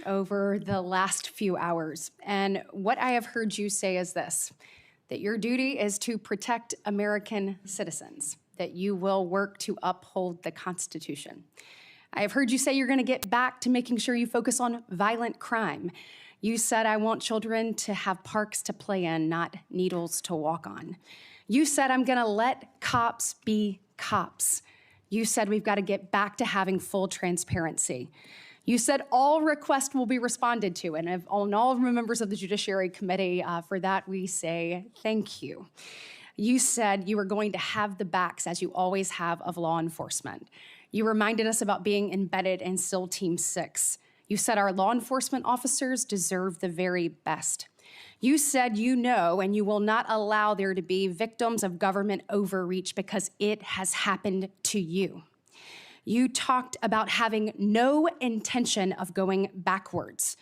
over the last few hours. And what I have heard you say is this, that your duty is to protect American citizens, that you will work to uphold the Constitution. I have heard you say you're going to get back to making sure you focus on violent crime. You said, I want children to have parks to play in, not needles to walk on. You said, I'm going to let cops be cops. You said, we've got to get back to having full transparency. You said all requests will be responded to, and all members of the Judiciary Committee, for that we say thank you. You said you were going to have the backs, as you always have, of law enforcement. You reminded us about being embedded in SEAL Team 6. You said our law enforcement officers deserve the very best. You said you know and you will not allow there to be victims of government overreach because it has happened to you. You talked about having no intention of going backwards.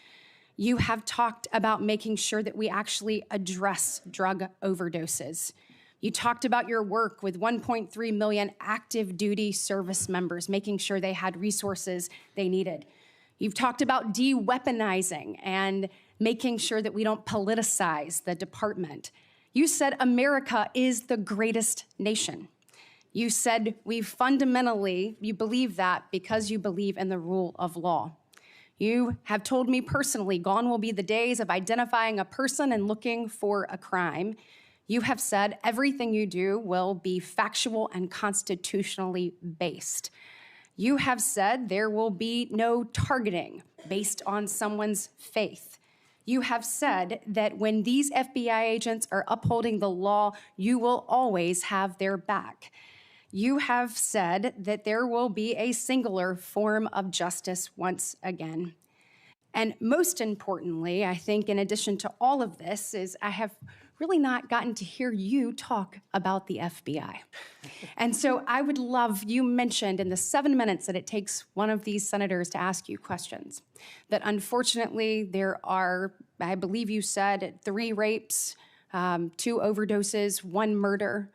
You have talked about making sure that we actually address drug overdoses. You talked about your work with 1.3 million active duty service members, making sure they had resources they needed. You've talked about de-weaponizing and making sure that we don't politicize the department. You said America is the greatest nation. You said you believe that because you believe in the rule of law. You have told me personally, gone will be the days of identifying a person and looking for a crime. You have said everything you do will be factual and constitutionally based. You have said there will be no targeting based on someone's faith. You have said that when these FBI agents are upholding the law, you will always have their back. You have said that there will be a singular form of justice once again. And most importantly, I think in addition to all of this, is I have really not gotten to hear you talk about the FBI. And so I would love, you mentioned in the 7 minutes that it takes one of these senators to ask you questions, that unfortunately there are, I believe you said, 3 rapes, 2 overdoses, 1 murder.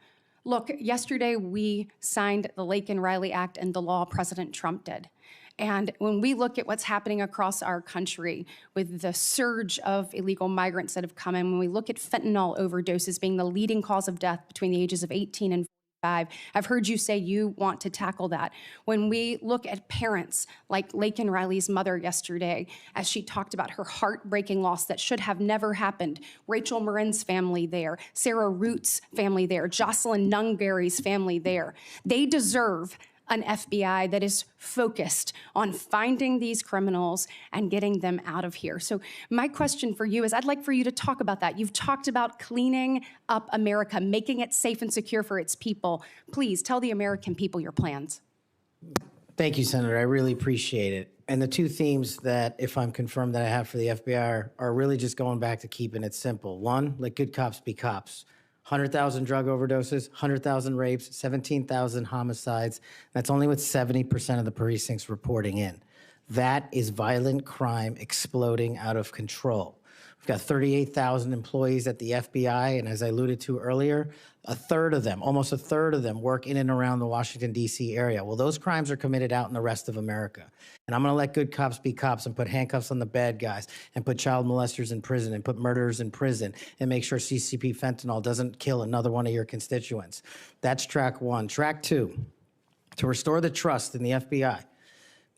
Look, yesterday we signed the Laken Riley Act and the law President Trump did. And when we look at what's happening across our country with the surge of illegal migrants that have come in, when we look at fentanyl overdoses being the leading cause of death between the ages of 18 and 45, I've heard you say you want to tackle that. When we look at parents like Laken Riley's mother yesterday, as she talked about her heartbreaking loss that should have never happened, Rachel Marin's family there, Sarah Root's family there, Jocelyn Nungary's family there, they deserve an FBI that is focused on finding these criminals and getting them out of here. So my question for you is, I'd like for you to talk about that. You've talked about cleaning up America, making it safe and secure for its people. Please tell the American people your plans. Thank you, Senator. I really appreciate it. And the 2 themes that, if I'm confirmed, that I have for the FBI are really just going back to keeping it simple. 1, let good cops be cops. 100,000 drug overdoses, 100,000 rapes, 17,000 homicides. That's only with 70% of the precincts reporting in. That is violent crime exploding out of control. We've got 38,000 employees at the FBI, and as I alluded to earlier, almost a third of them work in and around the Washington, D.C. area. Well, those crimes are committed out in the rest of America. And I'm going to let good cops be cops and put handcuffs on the bad guys and put child molesters in prison and put murderers in prison and make sure CCP fentanyl doesn't kill another one of your constituents. That's track 1. Track 2, to restore the trust in the FBI.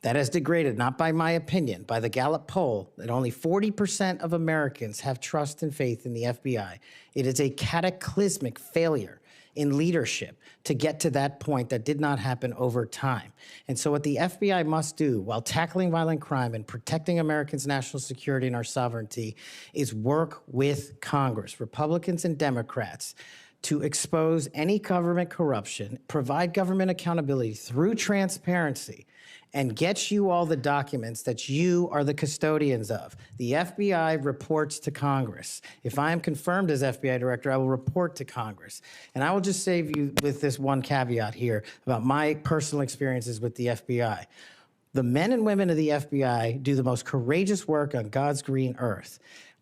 That has degraded, not by my opinion, by the Gallup poll, that only 40% of Americans have trust and faith in the FBI. It is a cataclysmic failure in leadership to get to that point that did not happen over time. And so what the FBI must do while tackling violent crime and protecting Americans' national security and our sovereignty is work with Congress, Republicans and Democrats, to expose any government corruption, provide government accountability through transparency, and get you all the documents that you are the custodians of. The FBI reports to Congress. If I am confirmed as FBI director, I will report to Congress. And I will just save you with this one caveat here about my personal experiences with the FBI. The men and women of the FBI do the most courageous work on God's green earth.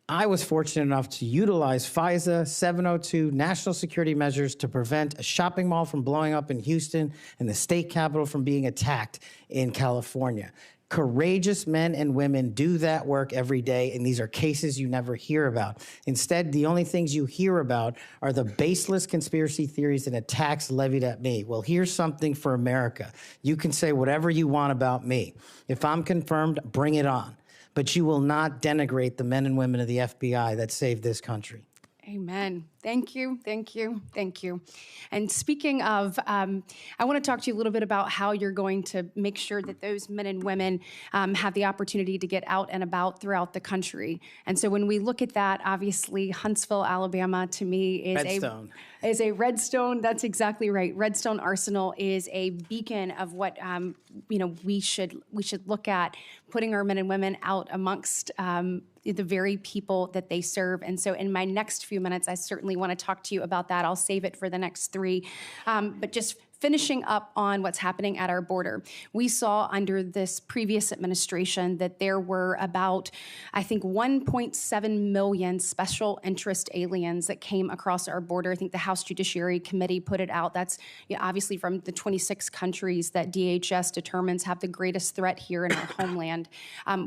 I was fortunate enough to utilize FISA 702 national security measures to prevent a shopping mall from blowing up in Houston and the state capitol from being attacked in California. Courageous men and women do that work every day, and these are cases you never hear about. Instead, the only things you hear about are the baseless conspiracy theories and attacks levied at me. Well, here's something for America. You can say whatever you want about me. If I'm confirmed, bring it on. But you will not denigrate the men and women of the FBI that saved this country. Amen. Thank you, thank you, thank you. And speaking of, I want to talk to you a little bit about how you're going to make sure that those men and women have the opportunity to get out and about throughout the country. And so when we look at that, obviously Huntsville, Alabama, to me is a Redstone. That's exactly right. Redstone Arsenal is a beacon of what we should look at, putting our men and women out amongst the very people that they serve. And so in my next few minutes, I certainly want to talk to you about that. I'll save it for the next three. But just finishing up on what's happening at our border. We saw under this previous administration that there were about, I think, 1.7 million special interest aliens that came across our border. I think the House Judiciary Committee put it out. That's obviously from the 26 countries that DHS determines have the greatest threat here in our homeland.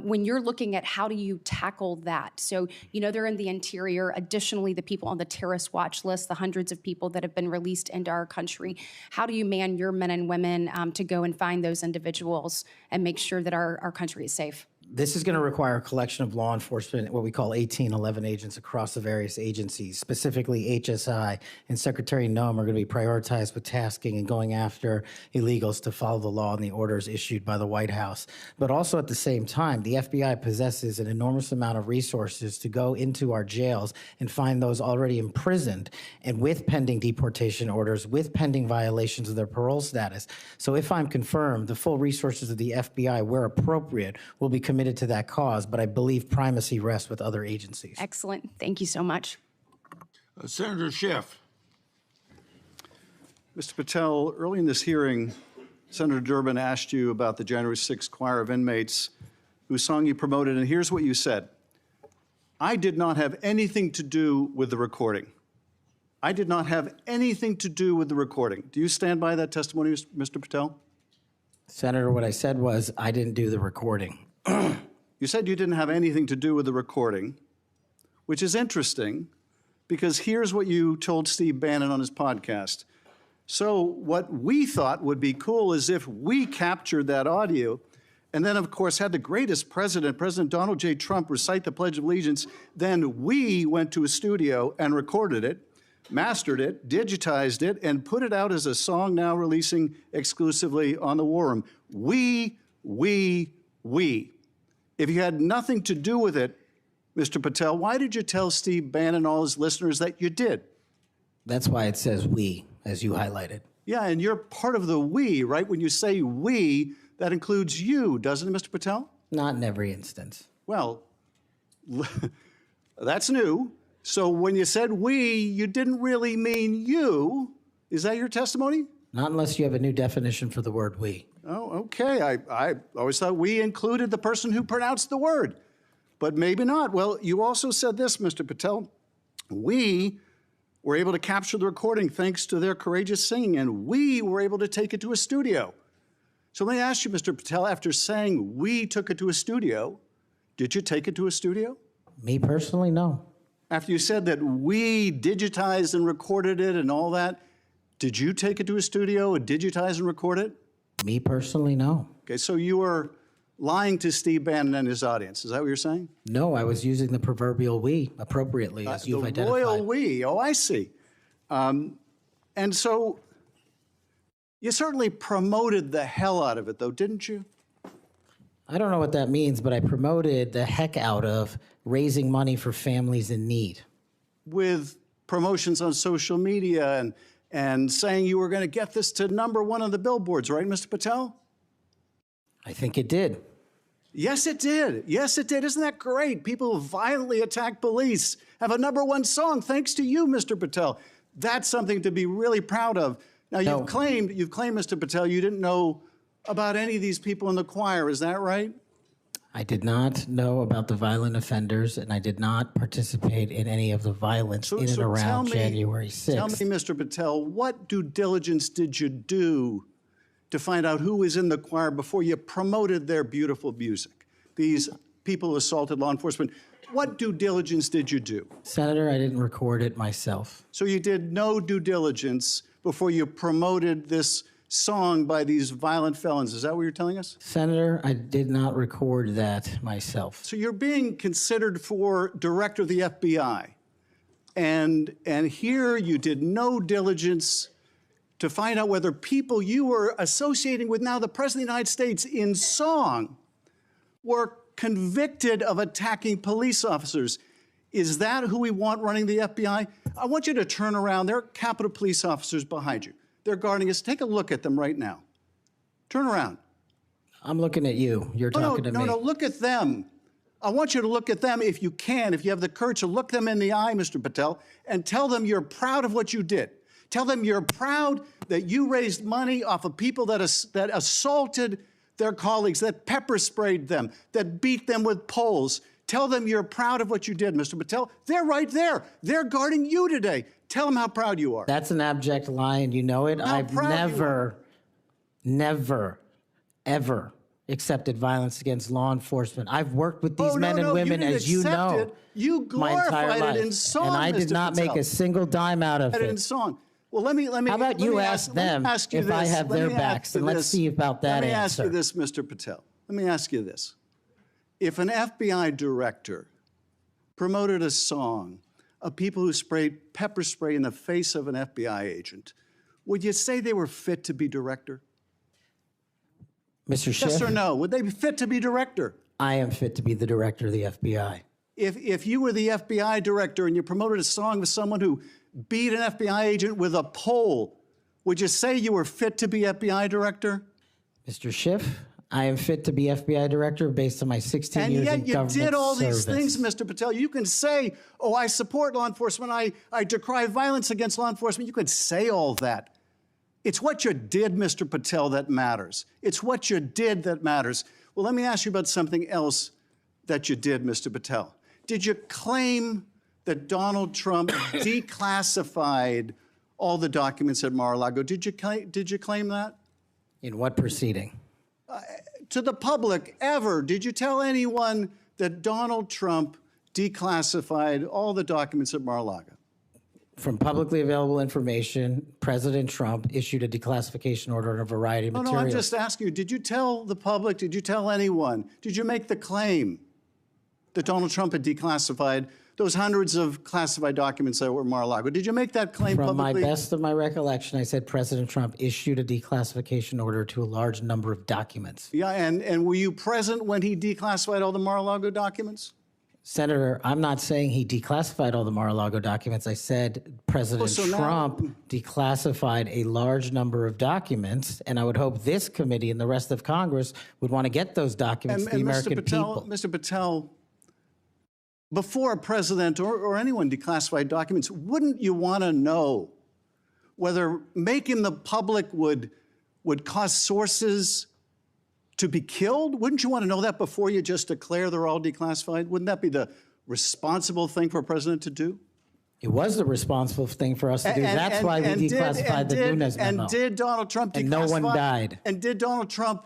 When you're looking at how do you tackle that? So, they're in the interior. Additionally, the people on the terrorist watch list, the hundreds of people that have been released into our country. How do you man your men and women to go and find those individuals and make sure that our country is safe? This is going to require a collection of law enforcement, what we call 1811 agents across the various agencies. Specifically, HSI and Secretary Noem are going to be prioritized with tasking and going after illegals to follow the law and the orders issued by the White House. But also at the same time, the FBI possesses an enormous amount of resources to go into our jails and find those already imprisoned and with pending deportation orders, with pending violations of their parole status. So if I'm confirmed, the full resources of the FBI, where appropriate, will be committed to that cause, but I believe primacy rests with other agencies. Excellent. Thank you so much. Senator Schiff. Mr. Patel, early in this hearing, Senator Durbin asked you about the January 6th choir of inmates whose song you promoted, and here's what you said. I did not have anything to do with the recording. I did not have anything to do with the recording. Do you stand by that testimony, Mr. Patel? Senator, what I said was I didn't do the recording. You said you didn't have anything to do with the recording, which is interesting because here's what you told Steve Bannon on his podcast. So what we thought would be cool is if we captured that audio and then, of course, had the greatest president, President Donald J. Trump, recite the Pledge of Allegiance, then we went to a studio and recorded it, mastered it, digitized it, and put it out as a song now releasing exclusively on the War Room. We. If you had nothing to do with it, Mr. Patel, why did you tell Steve Bannon and all his listeners that you did? That's why it says we, as you highlighted. Yeah, and you're part of the we, right? When you say we, that includes you, doesn't it, Mr. Patel? Not in every instance. Well, that's new. So when you said we, you didn't really mean you. Is that your testimony? Not unless you have a new definition for the word we. Oh, okay. I always thought we included the person who pronounced the word, but maybe not. Well, you also said this, Mr. Patel. We were able to capture the recording thanks to their courageous singing, and we were able to take it to a studio. So let me ask you, Mr. Patel, after saying we took it to a studio, did you take it to a studio? Me personally, no. After you said that we digitized and recorded it and all that, did you take it to a studio and digitize and record it? Me personally, no. Okay, so you were lying to Steve Bannon and his audience. Is that what you're saying? No, I was using the proverbial we appropriately, as you've identified. The royal we. Oh, I see. And so you certainly promoted the hell out of it, though, didn't you? I don't know what that means, but I promoted the heck out of raising money for families in need. With promotions on social media and saying you were going to get this to #1 on the billboards, right, Mr. Patel? I think it did. Yes, it did. Yes, it did. Isn't that great? People who violently attack police have a #1 song thanks to you, Mr. Patel. That's something to be really proud of. Now, you've claimed, Mr. Patel, you didn't know about any of these people in the choir. Is that right? I did not know about the violent offenders, and I did not participate in any of the violence in and around January 6th. Tell me, Mr. Patel, what due diligence did you do to find out who was in the choir before you promoted their beautiful music? These people who assaulted law enforcement. What due diligence did you do? Senator, I didn't record it myself. So you did no due diligence before you promoted this song by these violent felons. Is that what you're telling us? Senator, I did not record that myself. So you're being considered for director of the FBI. And here you did no diligence to find out whether people you were associating with now the President of the United States in song were convicted of attacking police officers. Is that who we want running the FBI? I want you to turn around. There are Capitol Police officers behind you. They're guarding us. Take a look at them right now. Turn around. I'm looking at you. You're talking to me. No, look at them. I want you to look at them if you can, if you have the courage to look them in the eye, Mr. Patel, and tell them you're proud of what you did. Tell them you're proud that you raised money off of people that assaulted their colleagues, that pepper sprayed them, that beat them with poles. Tell them you're proud of what you did, Mr. Patel. They're right there. They're guarding you today. Tell them how proud you are. That's an abject lie, and you know it. I've never, ever accepted violence against law enforcement. I've worked with these men and women, as you know, you my entire glorified life. it in song, and I did Mr. not Patel. make a single dime out of In it. song. Well, let me. How about you ask them if I have their backs, and let's see about that answer. Let me ask you this, Mr. Patel. Let me ask you this. If an FBI director promoted a song of people who sprayed pepper spray in the face of an FBI agent, would you say they were fit to be director? Mr. Schiff, Yes or no? Would they be fit to be director? I am fit to be the director of the FBI. If you were the FBI director and you promoted a song with someone who beat an FBI agent with a pole, would you say you were fit to be FBI director? Mr. Schiff, I am fit to be FBI director based on my 16 And years yet in you government did all service. these things, Mr. Patel. You can say, oh, I support law enforcement. I decry violence against law enforcement. You can say all that. It's what you did, Mr. Patel, that matters. It's what you did that matters. Well, let me ask you about something else that you did, Mr. Patel. Did you claim that Donald Trump declassified all the documents at Mar-a-Lago? Did you claim that? In what proceeding? To the public, ever, did you tell anyone that Donald Trump declassified all the documents at Mar-a-Lago? From publicly available information, President Trump issued a declassification order on a variety of materials. No, I'm just asking you, did you tell the public, did you tell anyone, did you make the claim that Donald Trump had declassified those hundreds of classified documents that were at Mar-a-Lago? Did you make that claim From publicly? my best of my recollection, I said President Trump issued a declassification order to a large number of documents. Yeah, and were you present when he declassified all the Mar-a-Lago documents? Senator, I'm not saying he declassified all the Mar-a-Lago documents. I said President Trump declassified a large number of documents, and I would hope this committee and the rest of Congress would want to get those documents to the American people. Mr. Patel, before a president or anyone declassified documents, wouldn't you want to know whether making the public would cause sources to be killed? Wouldn't you want to know that before you just declare they're all declassified? Wouldn't that be the responsible thing for a president to do? It was the responsible thing for us to do. That's why we declassified the Nunes memo. And did Donald Trump declassify? And no one died. And did Donald Trump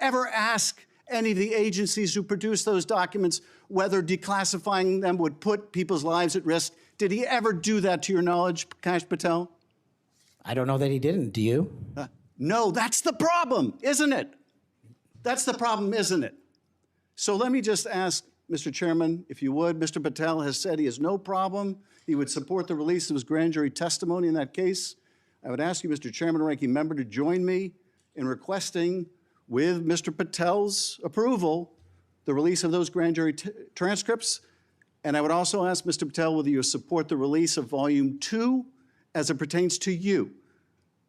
ever ask any of the agencies who produced those documents whether declassifying them would put people's lives at risk? Did he ever do that, to your knowledge, Kash Patel? I don't know that he didn't. Do you? No, that's the problem, isn't it? That's the problem, isn't it? So let me just ask, Mr. Chairman, if you would, Mr. Patel has said he has no problem. He would support the release of his grand jury testimony in that case. I would ask you, Mr. Chairman and Ranking Member, to join me in requesting, with Mr. Patel's approval, the release of those grand jury transcripts. And I would also ask Mr. Patel whether you support the release of Volume 2 as it pertains to you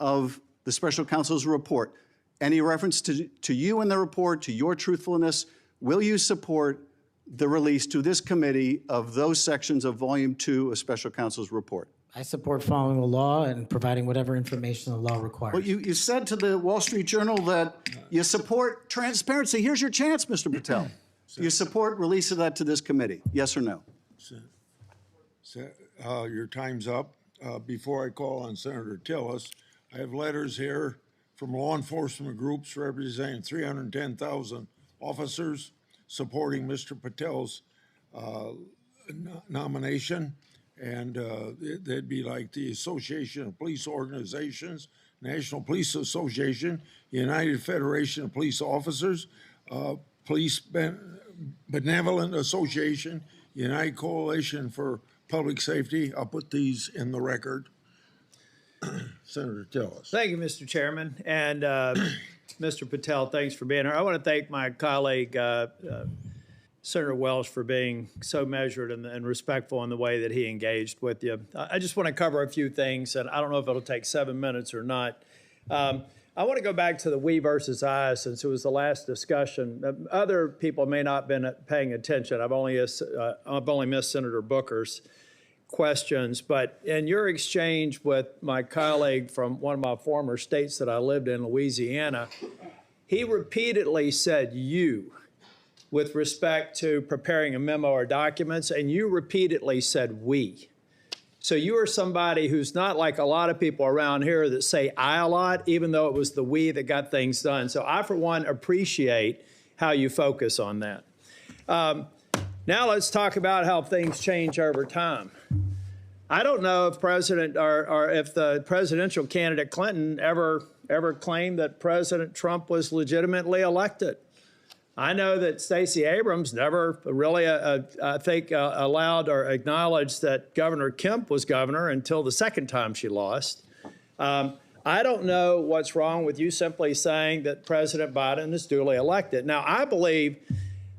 of the special counsel's report. Any reference to you in the report, to your truthfulness, will you support the release to this committee of those sections of Volume 2 of special counsel's report? I support following the law and providing whatever information the law requires. Well, you said to the Wall Street Journal that you support transparency. Here's your chance, Mr. Patel. You support release of that to this committee, yes or no? Your time's up. Before I call on Senator Tillis, I have letters here from law enforcement groups representing 310,000 officers supporting Mr. Patel's nomination. And they'd be like the Association of Police Organizations, National Police Association, United Federation of Police Officers, Police Benevolent Association, United Coalition for Public Safety. I'll put these in the record. Senator, tell us. Thank you, Mr. Chairman. And Mr. Patel, thanks for being here. I want to thank my colleague, Senator Welsh, for being so measured and respectful in the way that he engaged with you. I just want to cover a few things, and I don't know if it'll take 7 minutes or not. I want to go back to the we versus I, since it was the last discussion. Other people may not have been paying attention. I've only missed Senator Booker's questions, but in your exchange with my colleague from one of my former states that I lived in, Louisiana, he repeatedly said you with respect to preparing a memo or documents, and you repeatedly said we. So you are somebody who's not like a lot of people around here that say I a lot, even though it was the we that got things done. So I, for one, appreciate how you focus on that. Now let's talk about how things change over time. I don't know if if the presidential candidate Clinton ever claimed that President Trump was legitimately elected. I know that Stacey Abrams never really, I think, allowed or acknowledged that Governor Kemp was governor until the second time she lost. I don't know what's wrong with you simply saying that President Biden is duly elected. Now, I believe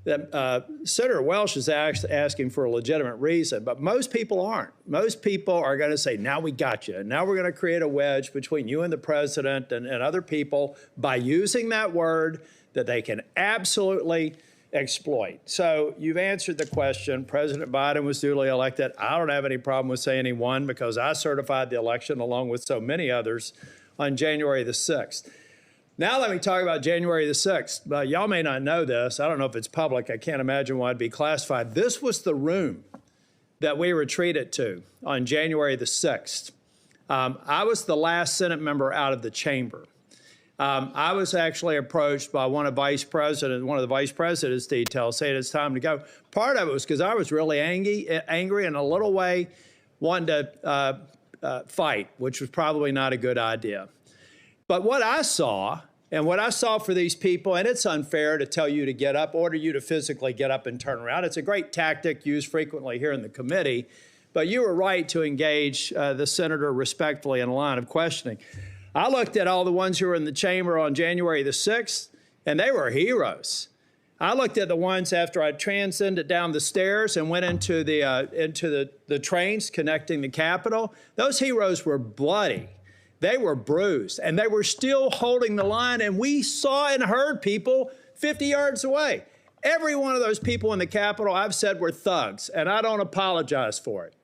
that Senator Welsh is asking for a legitimate reason, but most people aren't. Most people are going to say, now we got you. And now we're going to create a wedge between you and the president and other people by using that word that they can absolutely exploit. So you've answered the question. President Biden was duly elected. I don't have any problem with saying he won because I certified the election along with so many others on January the 6th. Now let me talk about January the 6th. Y'all may not know this. I don't know if it's public. I can't imagine why it'd be classified. This was the room that we retreated to on January the 6th. I was the last Senate member out of the chamber. I was actually approached by one of the vice president's details saying it's time to go. Part of it was because I was really angry and a little way wanted to fight, which was probably not a good idea. But what I saw, and what I saw for these people, and it's unfair to tell you to get up, order you to physically get up and turn around. It's a great tactic used frequently here in the committee, but you were right to engage the senator respectfully in a line of questioning. I looked at all the ones who were in the chamber on January the 6th, and they were heroes. I looked at the ones after I transcended down the stairs and went into the trains connecting the Capitol. Those heroes were bloody. They were bruised, and they were still holding the line, and we saw and heard people 50 yards away. Every one of those people in the Capitol, I've said, were thugs, and I don't apologize for it.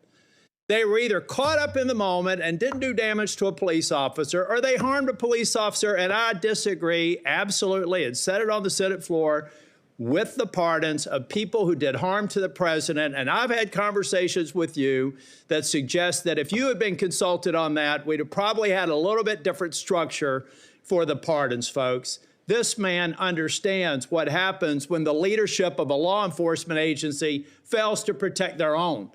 They were either caught up in the moment and didn't do damage to a police officer, or they harmed a police officer, and I disagree absolutely and said it on the Senate floor with the pardons of people who did harm to the president. And I've had conversations with you that suggest that if you had been consulted on that, we'd have probably had a little bit different structure for the pardons, folks. This man understands what happens when the leadership of a law enforcement agency fails to protect their own.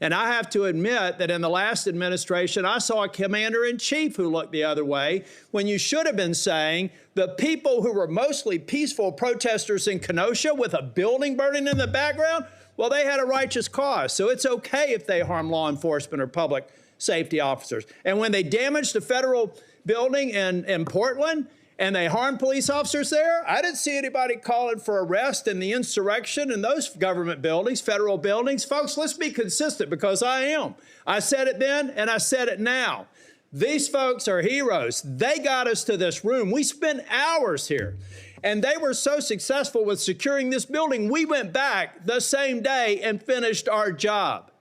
And I have to admit that in the last administration, I saw a commander-in-chief who looked the other way when you should have been saying the people who were mostly peaceful protesters in Kenosha with a building burning in the background, well, they had a righteous cause. So it's okay if they harm law enforcement or public safety officers. And when they damaged the federal building in Portland, and they harmed police officers there, I didn't see anybody calling for arrest in the insurrection in those government buildings, federal buildings. Folks, let's be consistent because I am. I said it then and I said it now. These folks are heroes. They got us to this room. We spent hours here, and they were so successful with securing this building, we went back the same day and finished our job.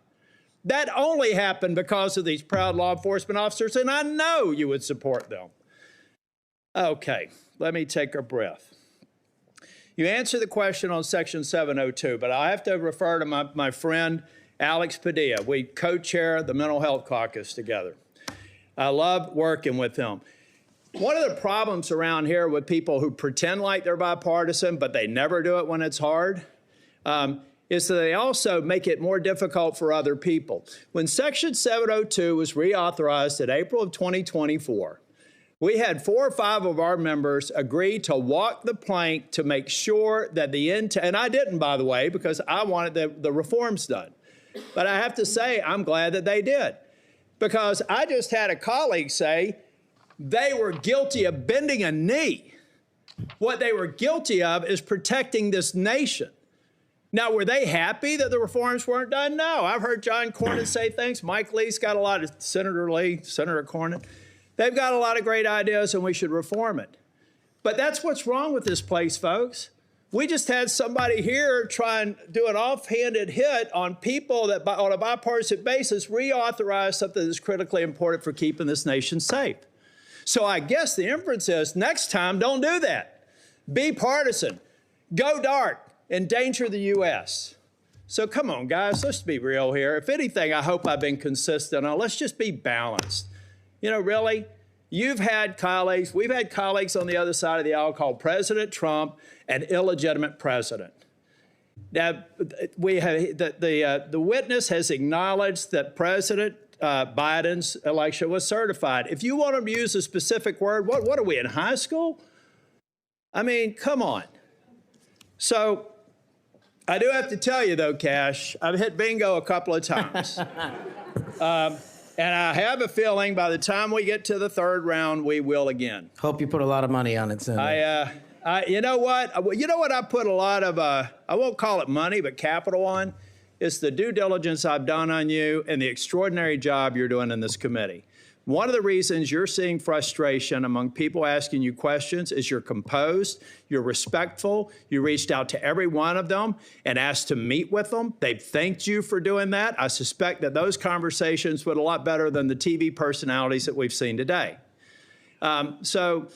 That only happened because of these proud law enforcement officers, and I know you would support them. Okay, let me take a breath. You answered the question on Section 702, but I have to refer to my friend Alex Padilla. We co-chair the Mental Health Caucus together. I love working with him. One of the problems around here with people who pretend like they're bipartisan, but they never do it when it's hard, is that they also make it more difficult for other people. When Section 702 was reauthorized in April of 2024, we had 4 or 5 of our members agree to walk the plank to make sure that and I didn't, by the way, because I wanted the reforms done. But I have to say, I'm glad that they did, because I just had a colleague say they were guilty of bending a knee. What they were guilty of is protecting this nation. Now, were they happy that the reforms weren't done? No. I've heard John Cornyn say things. Mike Lee's got a lot of, Senator Lee, Senator Cornyn. They've got a lot of great ideas, and we should reform it. But that's what's wrong with this place, folks. We just had somebody here try and do an offhanded hit on people that, on a bipartisan basis, reauthorize something that's critically important for keeping this nation safe. So I guess the inference is, next time, don't do that. Be partisan. Go dark. Endanger the U.S. So come on, guys, let's be real here. If anything, I hope I've been consistent on, let's just be balanced. You know, really, we've had colleagues on the other side of the aisle called President Trump an illegitimate president. Now, we have, the witness has acknowledged that President Biden's election was certified. If you want to use a specific word, what are we, in high school? I mean, come on. So I do have to tell you, though, Kash, I've hit bingo a couple of times. And I have a feeling by the time we get to the 3rd round, we will again. Hope you put a lot of money on it, Senator. You know what? I put a lot of, I won't call it money, but capital on? It's the due diligence I've done on you and the extraordinary job you're doing in this committee. One of the reasons you're seeing frustration among people asking you questions is you're composed, you're respectful, you reached out to every one of them and asked to meet with them. They've thanked you for doing that. I suspect that those conversations went a lot better than the TV personalities that we've seen today. So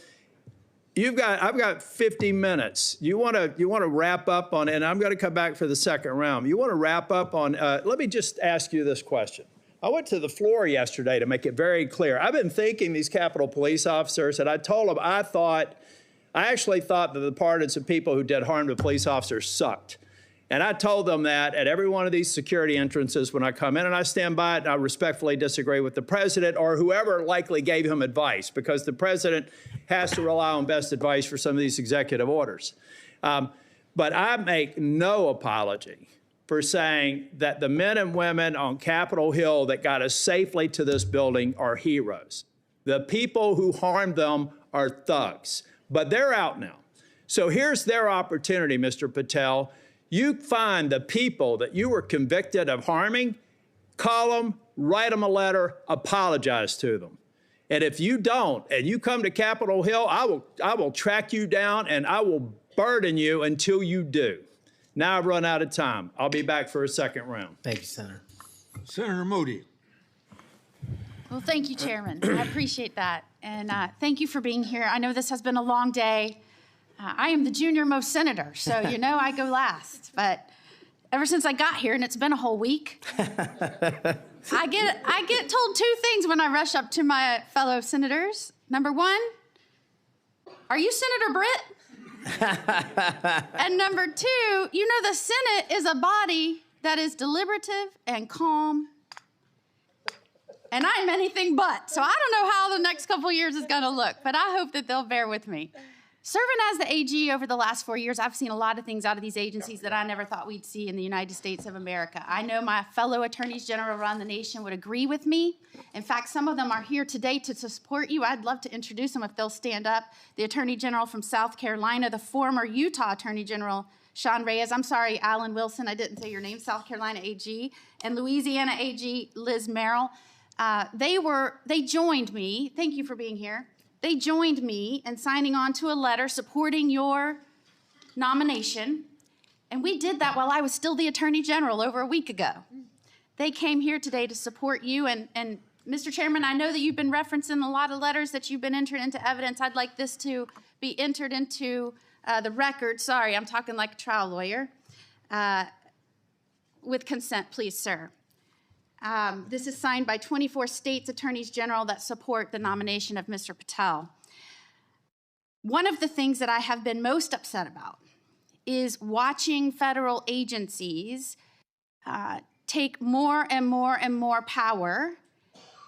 I've got 50 minutes. You want to wrap up on, and I'm going to come back for the 2nd round. You want to wrap up on, let me just ask you this question. I went to the floor yesterday to make it very clear. I've been thanking these Capitol Police officers, and I told them I actually thought that the partisan people who did harm to police officers sucked. And I told them that at every one of these security entrances when I come in, and I stand by it, and I respectfully disagree with the president or whoever likely gave him advice, because the president has to rely on best advice for some of these executive orders. But I make no apology for saying that the men and women on Capitol Hill that got us safely to this building are heroes. The people who harmed them are thugs, but they're out now. So here's their opportunity, Mr. Patel. You find the people that you were convicted of harming, call them, write them a letter, apologize to them. And if you don't, and you come to Capitol Hill, I will track you down and I will burden you until you do. Now I've run out of time. I'll be back for a 2nd round. Thank you, Senator. Senator Moody. Well, thank you, Chairman. I appreciate that. And thank you for being here. I know this has been a long day. I am the junior most senator, so you know I go last. But ever since I got here, and it's been a whole week, I get told 2 things when I rush up to my fellow senators. Number 1, are you Senator Britt? And number 2, you know the Senate is a body that is deliberative and calm. And I'm anything but. So I don't know how the next couple years is going to look, but I hope that they'll bear with me. Serving as the AG over the last 4 years, I've seen a lot of things out of these agencies that I never thought we'd see in the United States of America. I know my fellow attorneys general around the nation would agree with me. In fact, some of them are here today to support you. I'd love to introduce them if they'll stand up. The Attorney General from South Carolina, the former Utah Attorney General, Sean Reyes. I'm sorry, Alan Wilson, I didn't say your name, South Carolina AG, and Louisiana AG, Liz Merrill. They joined me. Thank you for being here. They joined me in signing on to a letter supporting your nomination, and we did that while I was still the Attorney General over a week ago. They came here today to support you, and Mr. Chairman, I know that you've been referencing a lot of letters that you've been entered into evidence. I'd like this to be entered into the record. Sorry, I'm talking like a trial lawyer. With consent, please, sir. This is signed by 24 states attorneys general that support the nomination of Mr. Patel. One of the things that I have been most upset about is watching federal agencies take more and more and more power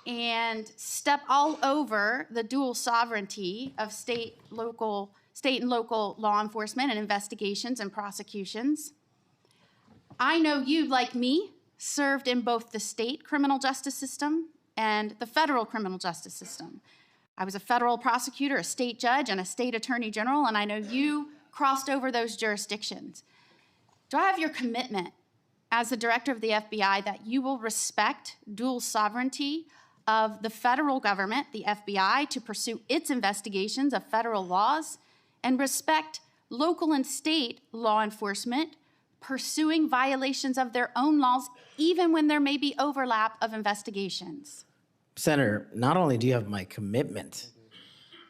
and step all over the dual sovereignty of state and local law enforcement and investigations and prosecutions. I know you, like me, served in both the state criminal justice system and the federal criminal justice system. I was a federal prosecutor, a state judge, and a state attorney general, and I know you crossed over those jurisdictions. Do I have your commitment as the director of the FBI that you will respect dual sovereignty of the federal government, the FBI, to pursue its investigations of federal laws, and respect local and state law enforcement pursuing violations of their own laws, even when there may be overlap of investigations? Senator, not only do you have my commitment,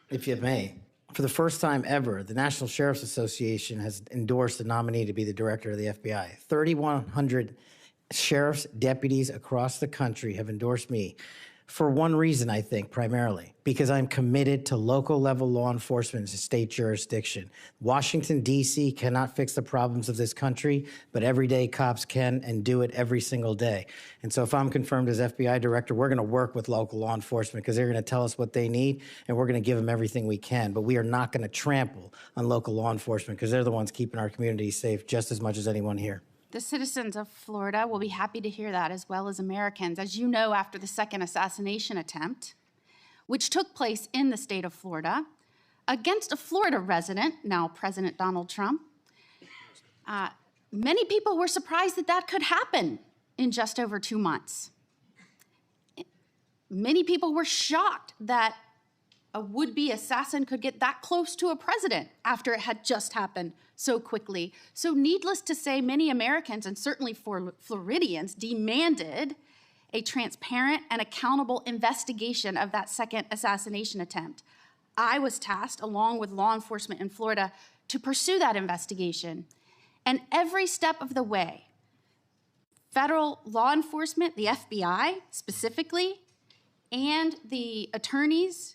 if you may, for the first time ever, the National Sheriff's Association has endorsed a nominee to be the director of the FBI. 3,100 sheriffs, deputies across the country have endorsed me for one reason, I think, primarily, because I'm committed to local level law enforcement as a state jurisdiction. Washington, D.C. cannot fix the problems of this country, but everyday cops can and do it every single day. And so if I'm confirmed as FBI director, we're going to work with local law enforcement because they're going to tell us what they need, and we're going to give them everything we can. But we are not going to trample on local law enforcement because they're the ones keeping our communities safe just as much as anyone here. The citizens of Florida will be happy to hear that, as well as Americans. As you know, after the second assassination attempt, which took place in the state of Florida, against a Florida resident, now President Donald Trump, many people were surprised that that could happen in just over 2 months. Many people were shocked that a would-be assassin could get that close to a president after it had just happened so quickly. So needless to say, many Americans, and certainly Floridians, demanded a transparent and accountable investigation of that second assassination attempt. I was tasked, along with law enforcement in Florida, to pursue that investigation. And every step of the way, federal law enforcement, the FBI specifically, and the attorneys,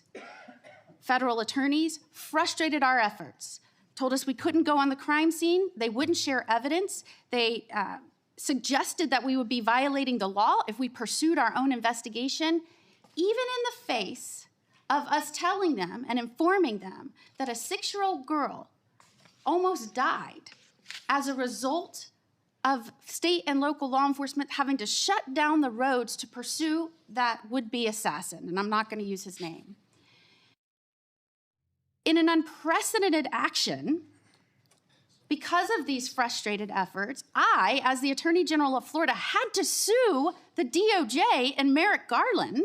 federal attorneys, frustrated our efforts, told us we couldn't go on the crime scene, they wouldn't share evidence, they suggested that we would be violating the law if we pursued our own investigation, even in the face of us telling them and informing them that a 6-year-old girl almost died as a result of state and local law enforcement having to shut down the roads to pursue that would-be assassin, and I'm not going to use his name. In an unprecedented action, because of these frustrated efforts, I, as the Attorney General of Florida, had to sue the DOJ and Merrick Garland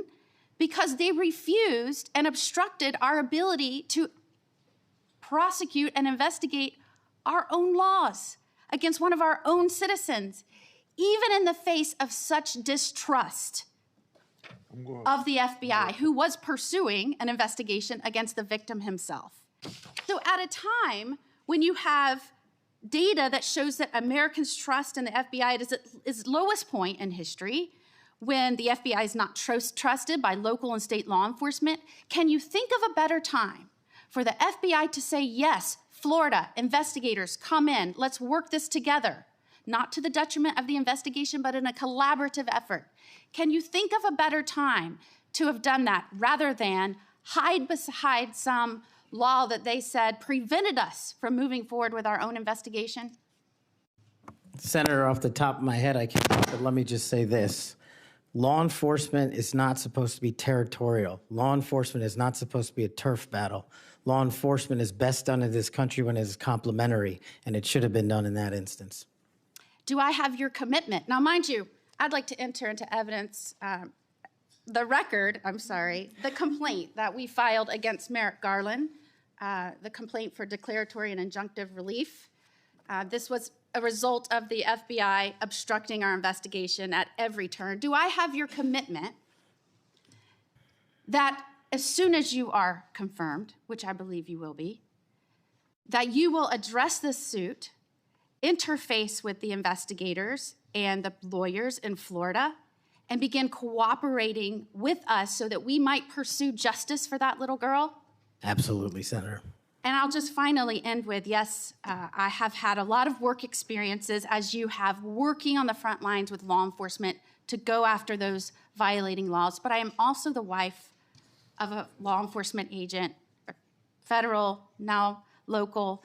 because they refused and obstructed our ability to prosecute and investigate our own laws against one of our own citizens, even in the face of such distrust of the FBI, who was pursuing an investigation against the victim himself. So at a time when you have data that shows that Americans' trust in the FBI is at its lowest point in history, when the FBI is not trusted by local and state law enforcement, can you think of a better time for the FBI to say, yes, Florida, investigators, come in, let's work this together, not to the detriment of the investigation, but in a collaborative effort? Can you think of a better time to have done that rather than hide beside some law that they said prevented us from moving forward with our own investigation? Senator, off the top of my head, I can't, but let me just say this. Law enforcement is not supposed to be territorial. Law enforcement is not supposed to be a turf battle. Law enforcement is best done in this country when it is complementary, and it should have been done in that instance. Do I have your commitment? Now, mind you, I'd like to enter into evidence the complaint that we filed against Merrick Garland, the complaint for declaratory and injunctive relief. This was a result of the FBI obstructing our investigation at every turn. Do I have your commitment that as soon as you are confirmed, which I believe you will be, that you will address this suit, interface with the investigators and the lawyers in Florida, and begin cooperating with us so that we might pursue justice for that little girl? Absolutely, Senator. And I'll just finally end with, yes, I have had a lot of work experiences, as you have, working on the front lines with law enforcement to go after those violating laws. But I am also the wife of a law enforcement agent, federal, now local.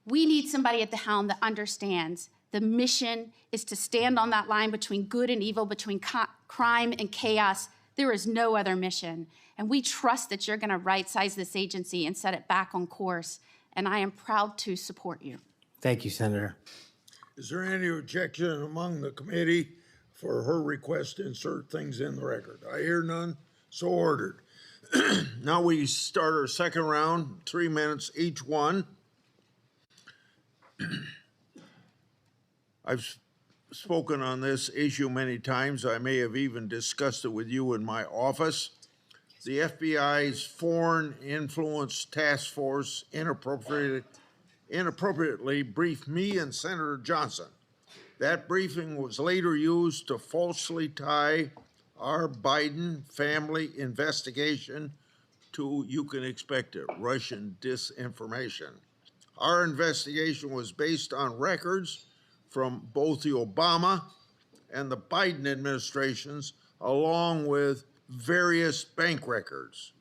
We need somebody at the helm that understands the mission is to stand on that line between good and evil, between crime and chaos. There is no other mission. And we trust that you're going to right-size this agency and set it back on course. And I am proud to support you. Thank you, Senator. Is there any objection among the committee for her request to insert things in the record? I hear none, so ordered. Now we start our second round, 3 minutes each one. I've spoken on this issue many times. I may have even discussed it with you in my office. The FBI's Foreign Influence Task Force inappropriately briefed me and Senator Johnson. That briefing was later used to falsely tie our Biden family investigation to, you can expect it, Russian disinformation. Our investigation was based on records from both the Obama and the Biden administrations, along with various bank records.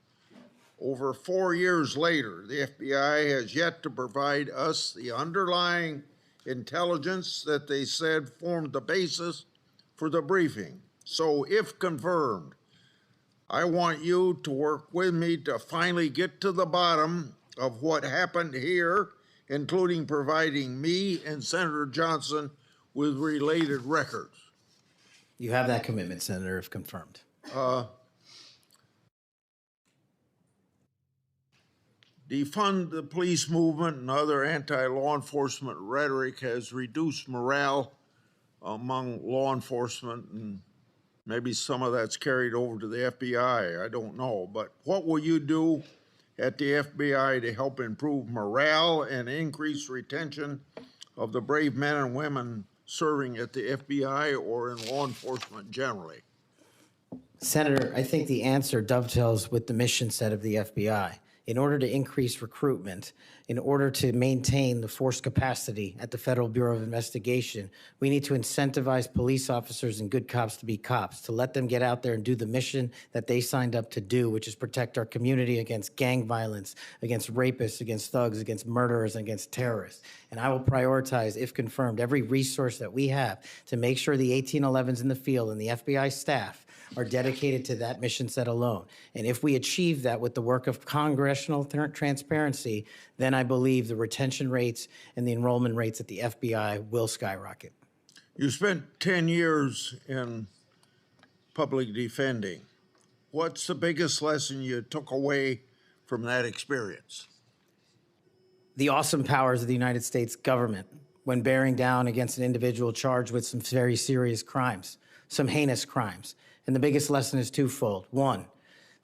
Over 4 years later, the FBI has yet to provide us the underlying intelligence that they said formed the basis for the briefing. So if confirmed, I want you to work with me to finally get to the bottom of what happened here, including providing me and Senator Johnson with related records. You have that commitment, Senator, if confirmed. Defund the police movement and other anti-law enforcement rhetoric has reduced morale among law enforcement, and maybe some of that's carried over to the FBI. I don't know. But what will you do at the FBI to help improve morale and increase retention of the brave men and women serving at the FBI or in law enforcement generally? Senator, I think the answer dovetails with the mission set of the FBI. In order to increase recruitment, in order to maintain the force capacity at the Federal Bureau of Investigation, we need to incentivize police officers and good cops to be cops, to let them get out there and do the mission that they signed up to do, which is protect our community against gang violence, against rapists, against thugs, against murderers, and against terrorists. And I will prioritize, if confirmed, every resource that we have to make sure the 1811s in the field and the FBI staff are dedicated to that mission set alone. And if we achieve that with the work of congressional transparency, then I believe the retention rates and the enrollment rates at the FBI will skyrocket. You spent 10 years in public defending. What's the biggest lesson you took away from that experience? The awesome powers of the United States government when bearing down against an individual charged with some very serious crimes, some heinous crimes. And the biggest lesson is twofold. One,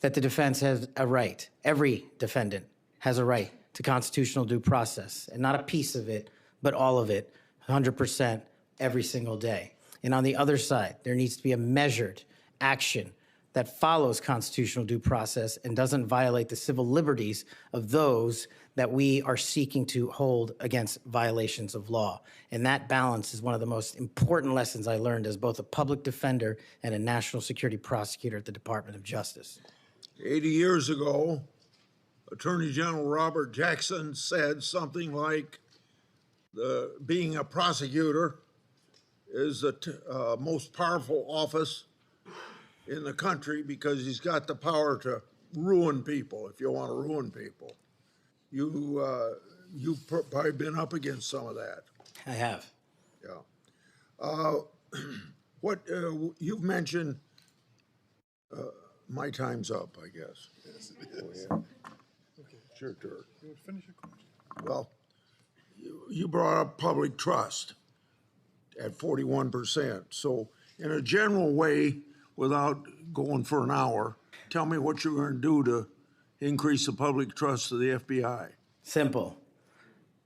that the defense has a right, every defendant has a right to constitutional due process, and not a piece of it, but all of it, 100% every single day. And on the other side, there needs to be a measured action that follows constitutional due process and doesn't violate the civil liberties of those that we are seeking to hold against violations of law. And that balance is one of the most important lessons I learned as both a public defender and a national security prosecutor at the Department of Justice. 80 years ago, Attorney General Robert Jackson said something like, being a prosecutor is the most powerful office in the country because he's got the power to ruin people if you want to ruin people. You've probably been up against some of that. I have. Yeah. You've mentioned, my time's up, I guess. Yes, it is. Oh, yeah. Okay. It's your turn. You finish your question. Well, you brought up public trust at 41%. So in a general way, without going for an hour, tell me what you're going to do to increase the public trust of the FBI. Simple.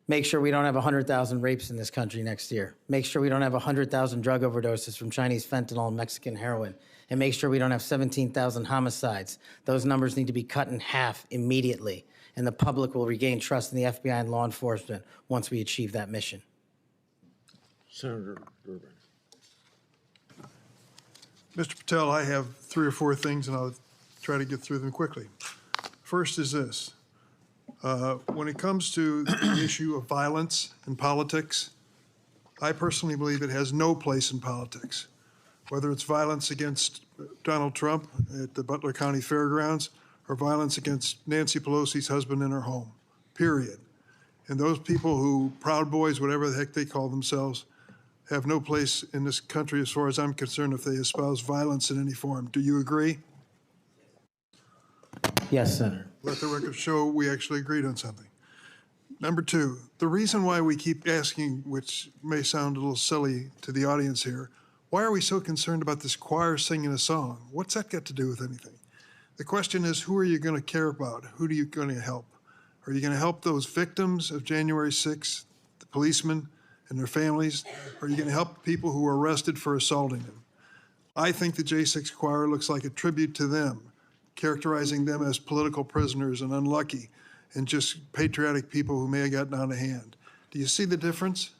Make sure we don't have 100,000 rapes in this country next year. Make sure we don't have 100,000 drug overdoses from Chinese fentanyl and Mexican heroin. And make sure we don't have 17,000 homicides. Those numbers need to be cut in half immediately. And the public will regain trust in the FBI and law enforcement once we achieve that mission. Senator Durbin. Mr. Patel, I have 3 or 4 things, and I'll try to get through them quickly. First is this. When it comes to the issue of violence in politics, I personally believe it has no place in politics. Whether it's violence against Donald Trump at the Butler County Fairgrounds or violence against Nancy Pelosi's husband in her home, period. And those people who, Proud Boys, whatever the heck they call themselves, have no place in this country as far as I'm concerned if they espouse violence in any form. Do you agree? Yes, Senator. Let the record show we actually agreed on something. Number 2, the reason why we keep asking, which may sound a little silly to the audience here, why are we so concerned about this choir singing a song? What's that got to do with anything? The question is, who are you going to care about? Who are you going to help? Are you going to help those victims of January 6th, the policemen and their families? Or are you going to help people who were arrested for assaulting them? I think the J6 choir looks like a tribute to them, characterizing them as political prisoners and unlucky and just patriotic people who may have gotten out of hand. Do you see the difference?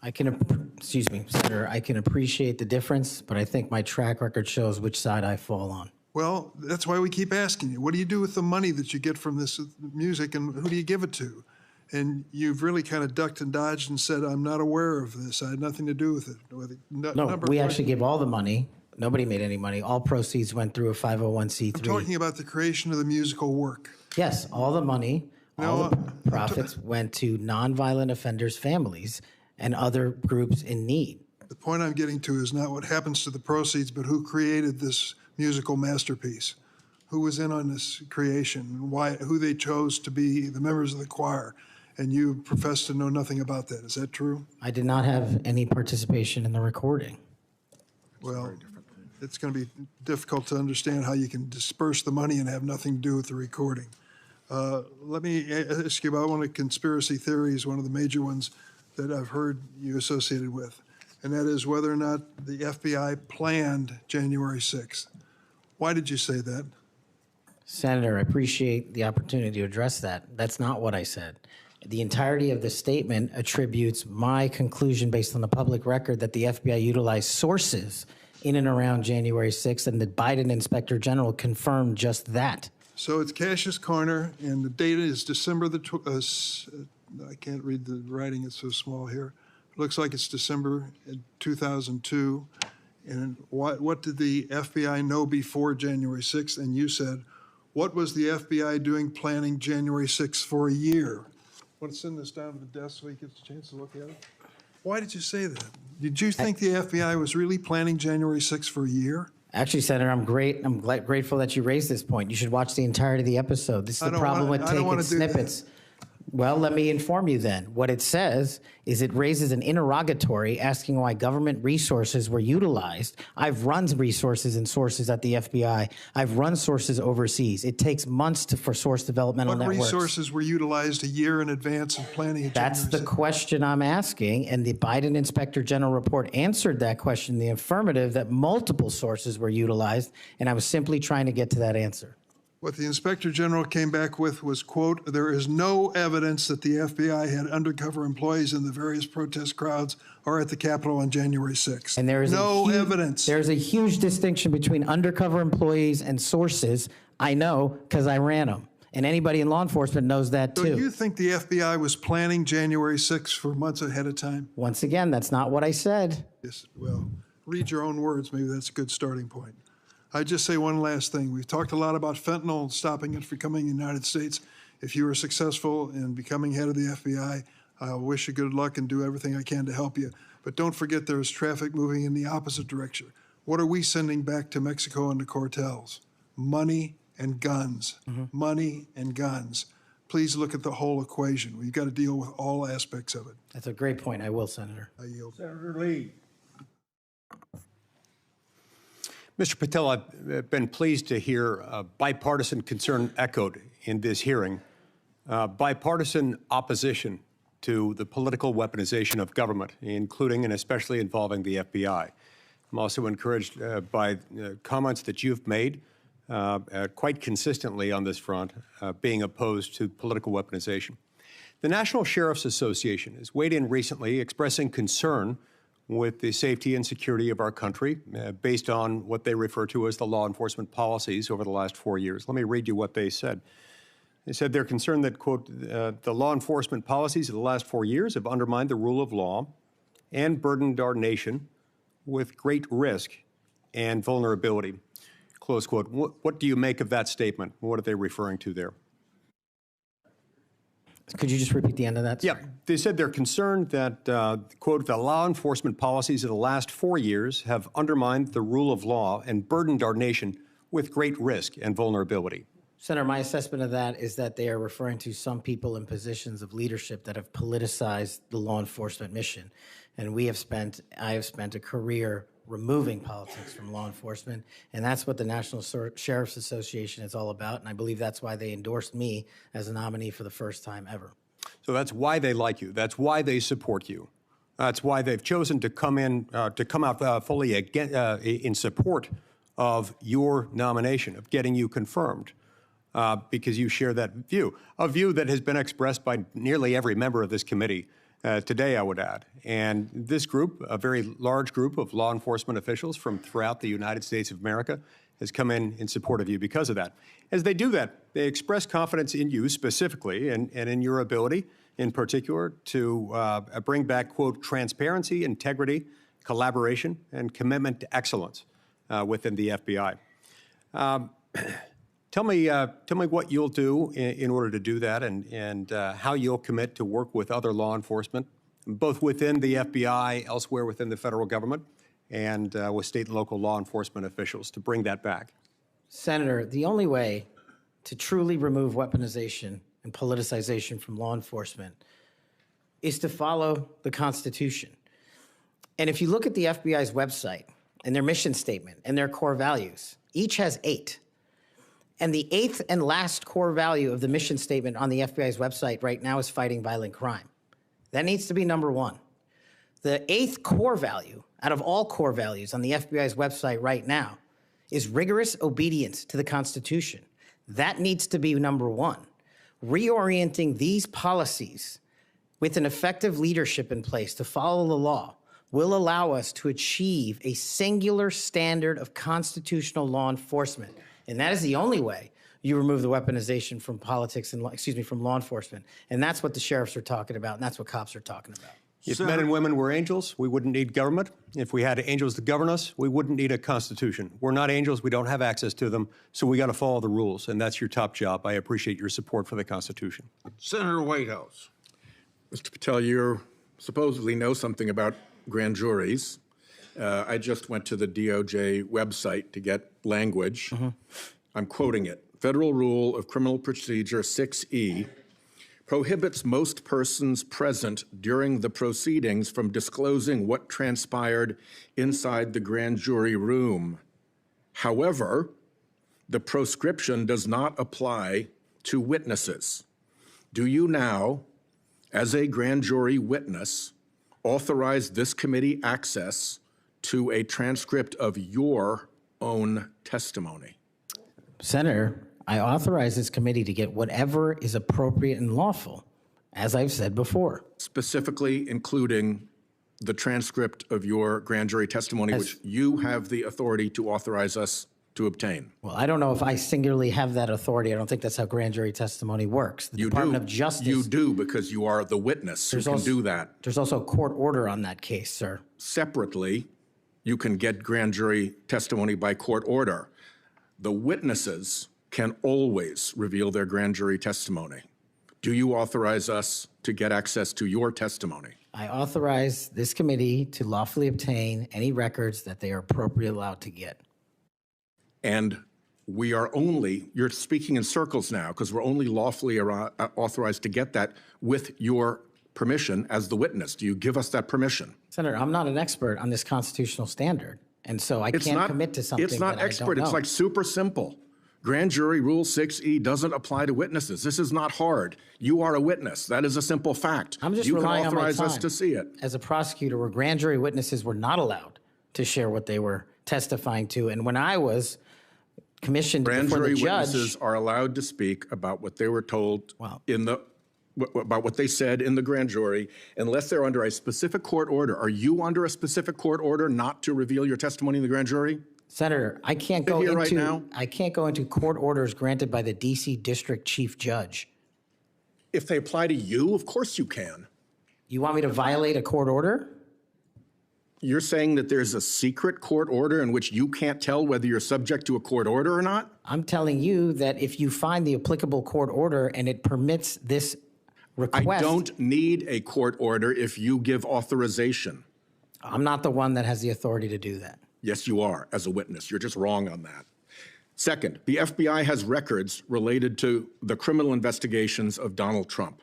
Excuse me, Senator, I can appreciate the difference, but I think my track record shows which side I fall on. Well, that's why we keep asking you. What do you do with the money that you get from this music, and who do you give it to? And you've really kind of ducked and dodged and said, I'm not aware of this. I had nothing to do with it. No, we actually give all the money. Nobody made any money. All proceeds went through a 501c3. I'm talking about the creation of the musical work. Yes, all the money, all the profits went to nonviolent offenders' families and other groups in need. The point I'm getting to is not what happens to the proceeds, but who created this musical masterpiece, who was in on this creation, why, who they chose to be the members of the choir, and you profess to know nothing about that. Is that true? I did not have any participation in the recording. Well, it's going to be difficult to understand how you can disperse the money and have nothing to do with the recording. Let me ask you about one of the conspiracy theories, one of the major ones that I've heard you associated with, and that is whether or not the FBI planned January 6th. Why did you say that? Senator, I appreciate the opportunity to address that. That's not what I said. The entirety of the statement attributes my conclusion based on the public record that the FBI utilized sources in and around January 6th, and the Biden Inspector General confirmed just that. So it's Cash's Corner, and the date is December the, I can't read the writing, it's so small here. It looks like it's December 2002. And what did the FBI know before January 6th? And you said, what was the FBI doing planning January 6th for a year? Want to send this down to the desk so he gets a chance to look at it? Why did you say that? Did you think the FBI was really planning January 6th for a year? Actually, Senator, I'm grateful that you raised this point. You should watch the entirety of the episode. This is the problem with taking snippets. Well, let me inform you then. What it says is it raises an interrogatory asking why government resources were utilized. I've run resources and sources at the FBI. I've run sources overseas. It takes months for source developmental networks. What resources were utilized a year in advance of planning? That's the question I'm asking, and the Biden Inspector General report answered that question in the affirmative, that multiple sources were utilized, and I was simply trying to get to that answer. What the Inspector General came back with was, quote, there is no evidence that the FBI had undercover employees in the various protest crowds or at the Capitol on January 6th. And there is no evidence. There's a huge distinction between undercover employees and sources. I know because I ran them. And anybody in law enforcement knows that too. So you think the FBI was planning January 6th for months ahead of time? Once again, that's not what I said. Yes, well, read your own words. Maybe that's a good starting point. I'd just say one last thing. We've talked a lot about fentanyl and stopping it from coming in the United States. If you were successful in becoming head of the FBI, I wish you good luck and do everything I can to help you. But don't forget there is traffic moving in the opposite direction. What are we sending back to Mexico and the cartels? Money and guns. Money and guns. Please look at the whole equation. We've got to deal with all aspects of it. That's a great point. I will, Senator. I yield. Senator Lee. Mr. Patel, I've been pleased to hear bipartisan concern echoed in this hearing. Bipartisan opposition to the political weaponization of government, including and especially involving the FBI. I'm also encouraged by comments that you've made quite consistently on this front, being opposed to political weaponization. The National Sheriff's Association has weighed in recently expressing concern with the safety and security of our country based on what they refer to as the law enforcement policies over the last 4 years. Let me read you what they said. They said they're concerned that, quote, the law enforcement policies of the last 4 years have undermined the rule of law and burdened our nation with great risk and vulnerability, close quote. What do you make of that statement? What are they referring to there? Could you just repeat the end of that? Yeah, they said they're concerned that, quote, the law enforcement policies of the last 4 years have undermined the rule of law and burdened our nation with great risk and vulnerability. Senator, my assessment of that is that they are referring to some people in positions of leadership that have politicized the law enforcement mission. And I have spent a career removing politics from law enforcement, and that's what the National Sheriff's Association is all about, and I believe that's why they endorsed me as a nominee for the first time ever. So that's why they like you. That's why they support you. That's why they've chosen to come out fully in support of your nomination, of getting you confirmed, because you share that view, a view that has been expressed by nearly every member of this committee today, I would add. And this group, a very large group of law enforcement officials from throughout the United States of America, has come in support of you because of that. As they do that, they express confidence in you specifically and in your ability in particular to bring back, quote, transparency, integrity, collaboration, and commitment to excellence within the FBI. Tell me what you'll do in order to do that, and how you'll commit to work with other law enforcement, both within the FBI, elsewhere within the federal government, and with state and local law enforcement officials to bring that back. Senator, the only way to truly remove weaponization and politicization from law enforcement is to follow the Constitution. And if you look at the FBI's website and their mission statement and their core values, each has 8. And the 8th and last core value of the mission statement on the FBI's website right now is fighting violent crime. That needs to be number 1. The 8th core value out of all core values on the FBI's website right now is rigorous obedience to the Constitution. That needs to be number 1. Reorienting these policies with an effective leadership in place to follow the law will allow us to achieve a singular standard of constitutional law enforcement. And that is the only way you remove the weaponization from politics and, from law enforcement. And that's what the sheriffs are talking about, and that's what cops are talking about. If men and women were angels, we wouldn't need government. If we had angels to govern us, we wouldn't need a constitution. We're not angels. We don't have access to them. So we got to follow the rules, and that's your top job. I appreciate your support for the Constitution. Senator Whitehouse. Mr. Patel, you supposedly know something about grand juries. I just went to the DOJ website to get language. I'm quoting it. Federal Rule of Criminal Procedure 6E prohibits most persons present during the proceedings from disclosing what transpired inside the grand jury room. However, the proscription does not apply to witnesses. Do you now, as a grand jury witness, authorize this committee access to a transcript of your own testimony? Senator, I authorize this committee to get whatever is appropriate and lawful, as I've said before. Specifically including the transcript of your grand jury testimony, which you have the authority to authorize us to obtain. Well, I don't know if I singularly have that authority. I don't think that's how grand jury testimony works. The Department of Justice. You do, because you are the witness who can do that. There's also a court order on that case, sir. Separately, you can get grand jury testimony by court order. The witnesses can always reveal their grand jury testimony. Do you authorize us to get access to your testimony? I authorize this committee to lawfully obtain any records that they are appropriately allowed to get. And we are only, you're speaking in circles now, because we're only lawfully authorized to get that with your permission as the witness. Do you give us that permission? Senator, I'm not an expert on this constitutional standard, and so I can't commit to something It's not that expert. I don't know. It's like super simple. Grand jury rule 6E doesn't apply to witnesses. This is not hard. You are a witness. That is a simple fact. I'm just you can relying on my authorize us time to see it. as a prosecutor, where grand jury witnesses were not allowed to share what they were testifying to. And when I was commissioned Grand before jury the judge, witnesses are allowed to speak about what they were told Wow. about what they said in the grand jury, unless they're under a specific court order. Are you under a specific court order not to reveal your testimony in the grand jury? Senator, I can't go here right into now? I can't go into court orders granted by the D.C. District Chief Judge. If they apply to you, of course you can. You want me to violate a court order? You're saying that there's a secret court order in which you can't tell whether you're subject to a court order or not? I'm telling you that if you find the applicable court order and it permits this request, I don't need a court order if you give authorization. I'm not the one that has the authority to do that. Yes, you are, as a witness. You're just wrong on that. Second, the FBI has records related to the criminal investigations of Donald Trump.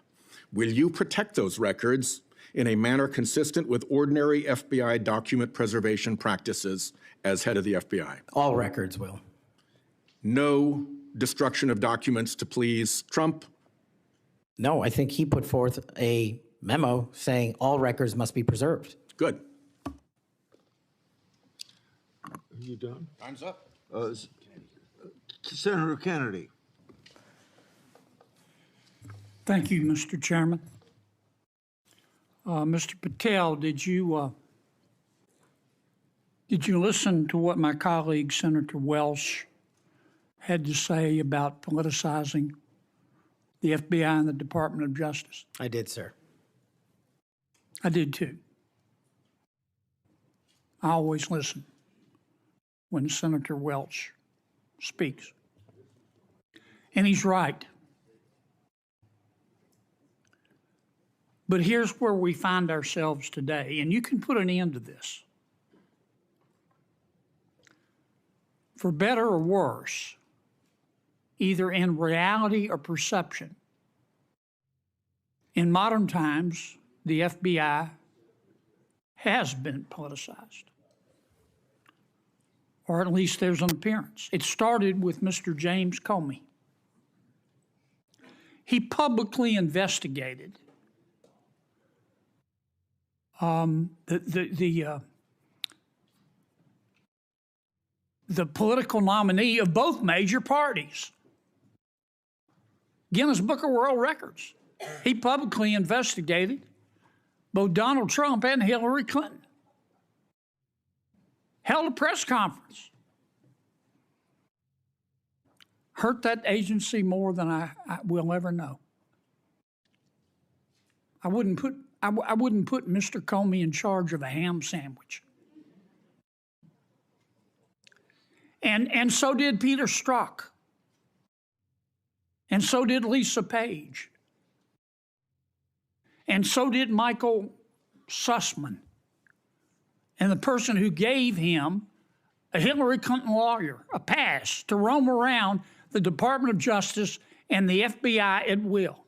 Will you protect those records in a manner consistent with ordinary FBI document preservation practices as head of the FBI? All records will. No destruction of documents to please Trump? No, I think he put forth a memo saying all records must be preserved. Good. Are you done? Time's up. Senator Kennedy. Thank you, Mr. Chairman. Mr. Patel, did you listen to what my colleague, Senator Welsh, had to say about politicizing the FBI and the Department of Justice? I did, sir. I did too. I always listen when Senator Welch speaks. And he's right. But here's where we find ourselves today, and you can put an end to this. For better or worse, either in reality or perception, in modern times, the FBI has been politicized. Or at least there's an appearance. It started with Mr. James Comey. He publicly investigated the political nominee of both major parties. Guinness Book of World Records. He publicly investigated both Donald Trump and Hillary Clinton. Held a press conference. Hurt that agency more than I will ever know. I wouldn't put Mr. Comey in charge of a ham sandwich. And so did Peter Strzok. And so did Lisa Page. And so did Michael Sussman. And the person who gave him, a Hillary Clinton lawyer, a pass to roam around the Department of Justice and the FBI at will.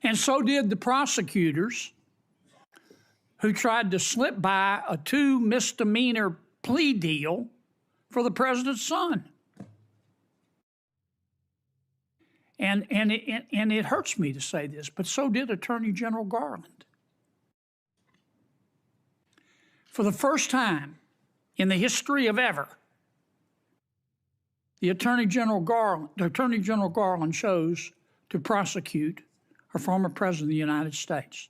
And so did the prosecutors who tried to slip by a 2 misdemeanor plea deal for the president's son. And it hurts me to say this, but so did Attorney General Garland. For the first time in the history of ever, the Attorney General Garland chose to prosecute a former president of the United States.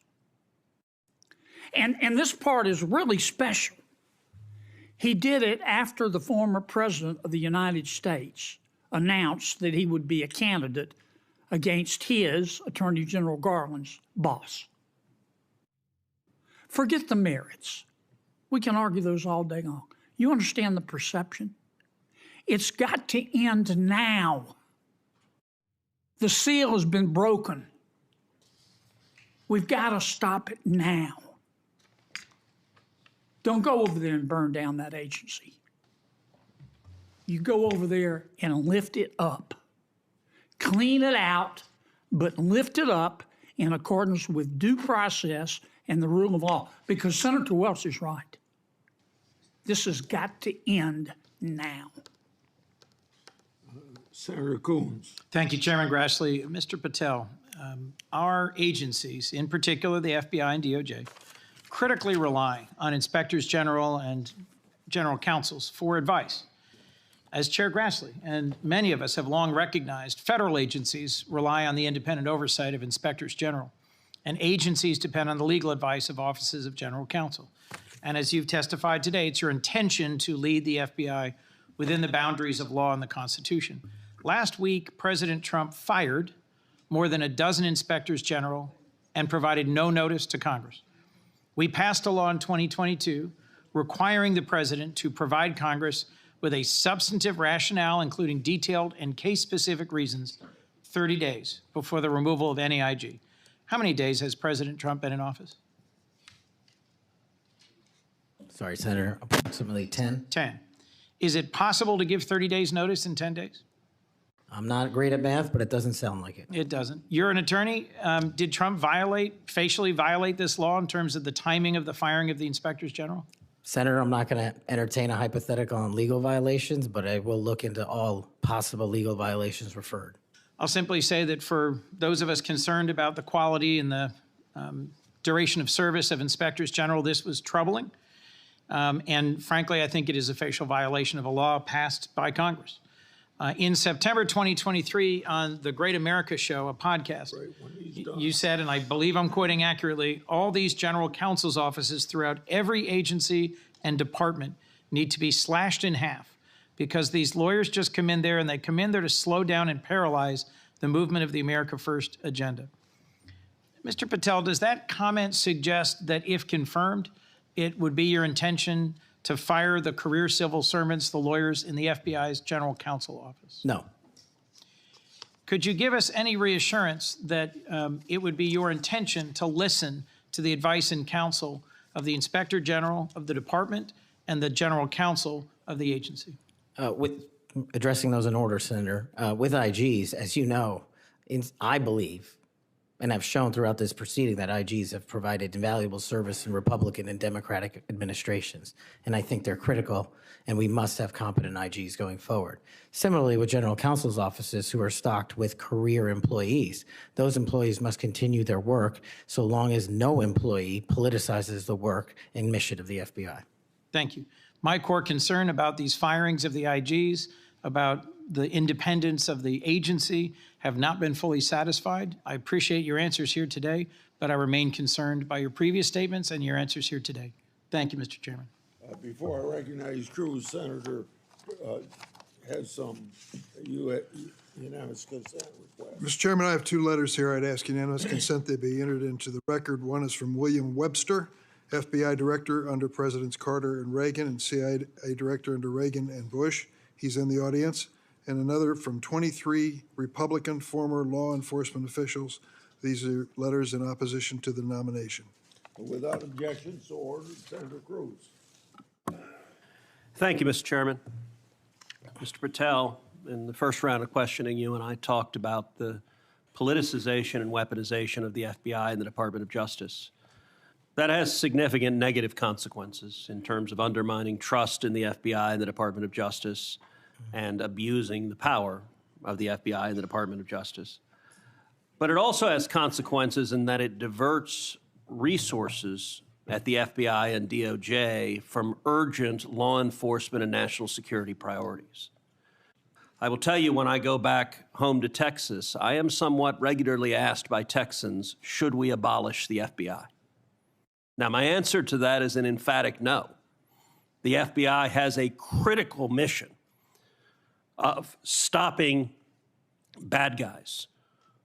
And this part is really special. He did it after the former president of the United States announced that he would be a candidate against his, Attorney General Garland's, boss. Forget the merits. We can argue those all day long. You understand the perception? It's got to end now. The seal has been broken. We've got to stop it now. Don't go over there and burn down that agency. You go over there and lift it up. Clean it out, but lift it up in accordance with due process and the rule of law. Because Senator Welch is right. This has got to end now. Senator Coons. Thank you, Chairman Grassley. Mr. Patel, our agencies, in particular the FBI and DOJ, critically rely on inspectors general and general counsels for advice. As Chair Grassley and many of us have long recognized, federal agencies rely on the independent oversight of inspectors general, and agencies depend on the legal advice of offices of general counsel. And as you've testified today, it's your intention to lead the FBI within the boundaries of law and the Constitution. Last week, President Trump fired more than a dozen inspectors general and provided no notice to Congress. We passed a law in 2022 requiring the president to provide Congress with a substantive rationale, including detailed and case-specific reasons, 30 days before the removal of any IG. How many days has President Trump been in office? Sorry, Senator, approximately 10. 10. Is it possible to give 30 days notice in 10 days? I'm not great at math, but it doesn't sound like it. It doesn't. You're an attorney. Did Trump facially violate this law in terms of the timing of the firing of the inspectors general? Senator, I'm not going to entertain a hypothetical on legal violations, but I will look into all possible legal violations referred. I'll simply say that for those of us concerned about the quality and the duration of service of inspectors general, this was troubling. And frankly, I think it is a facial violation of a law passed by Congress. In September 2023, on the Great America Show, a podcast, you said, and I believe I'm quoting accurately, all these general counsel's offices throughout every agency and department need to be slashed in half because these lawyers just come in there and they come in there to slow down and paralyze the movement of the America First agenda. Mr. Patel, does that comment suggest that if confirmed, it would be your intention to fire the career civil servants, the lawyers in the FBI's general counsel office? No. Could you give us any reassurance that it would be your intention to listen to the advice and counsel of the Inspector General of the department and the general counsel of the agency? With addressing those in order, Senator, with IGs, as you know, I believe, and I've shown throughout this proceeding that IGs have provided invaluable service in Republican and Democratic administrations. And I think they're critical, and we must have competent IGs going forward. Similarly, with general counsel's offices who are stocked with career employees, those employees must continue their work so long as no employee politicizes the work and mission of the FBI. Thank you. My core concern about these firings of the IGs, about the independence of the agency, have not been fully satisfied. I appreciate your answers here today, but I remain concerned by your previous statements and your answers here today. Thank you, Mr. Chairman. Before I recognize Cruz, Senator has some unanimous consent request. Mr. Chairman, I have two letters here. I'd ask unanimous consent they be entered into the record. One is from William Webster, FBI Director under Presidents Carter and Reagan, and CIA Director under Reagan and Bush. He's in the audience. And another from 23 Republican former law enforcement officials. These are letters in opposition to the nomination. Without objection, so ordered. Senator Cruz. Thank you, Mr. Chairman. Mr. Patel, in the first round of questioning, you and I talked about the politicization and weaponization of the FBI and the Department of Justice. That has significant negative consequences in terms of undermining trust in the FBI and the Department of Justice and abusing the power of the FBI and the Department of Justice. But it also has consequences in that it diverts resources at the FBI and DOJ from urgent law enforcement and national security priorities. I will tell you, when I go back home to Texas, I am somewhat regularly asked by Texans, should we abolish the FBI? Now, my answer to that is an emphatic no. The FBI has a critical mission of stopping bad guys,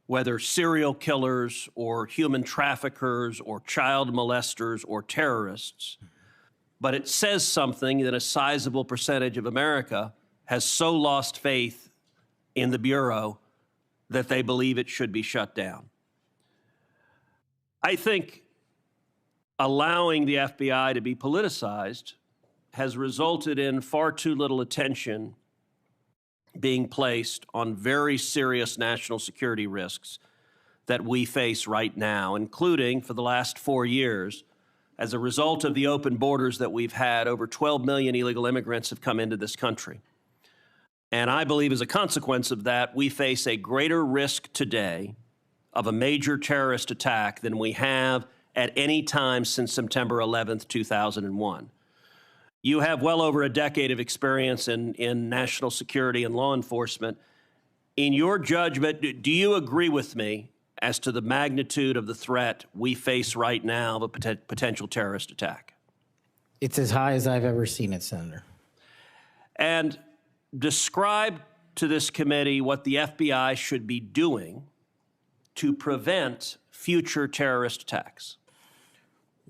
whether serial killers or human traffickers or child molesters or terrorists. But it says something that a sizable percentage of America has so lost faith in the Bureau that they believe it should be shut down. I think allowing the FBI to be politicized has resulted in far too little attention being placed on very serious national security risks that we face right now, including for the last 4 years. As a result of the open borders that we've had, over 12 million illegal immigrants have come into this country. And I believe as a consequence of that, we face a greater risk today of a major terrorist attack than we have at any time since September 11th, 2001. You have well over a decade of experience in national security and law enforcement. In your judgment, do you agree with me as to the magnitude of the threat we face right now of a potential terrorist attack? It's as high as I've ever seen it, Senator. And describe to this committee what the FBI should be doing to prevent future terrorist attacks.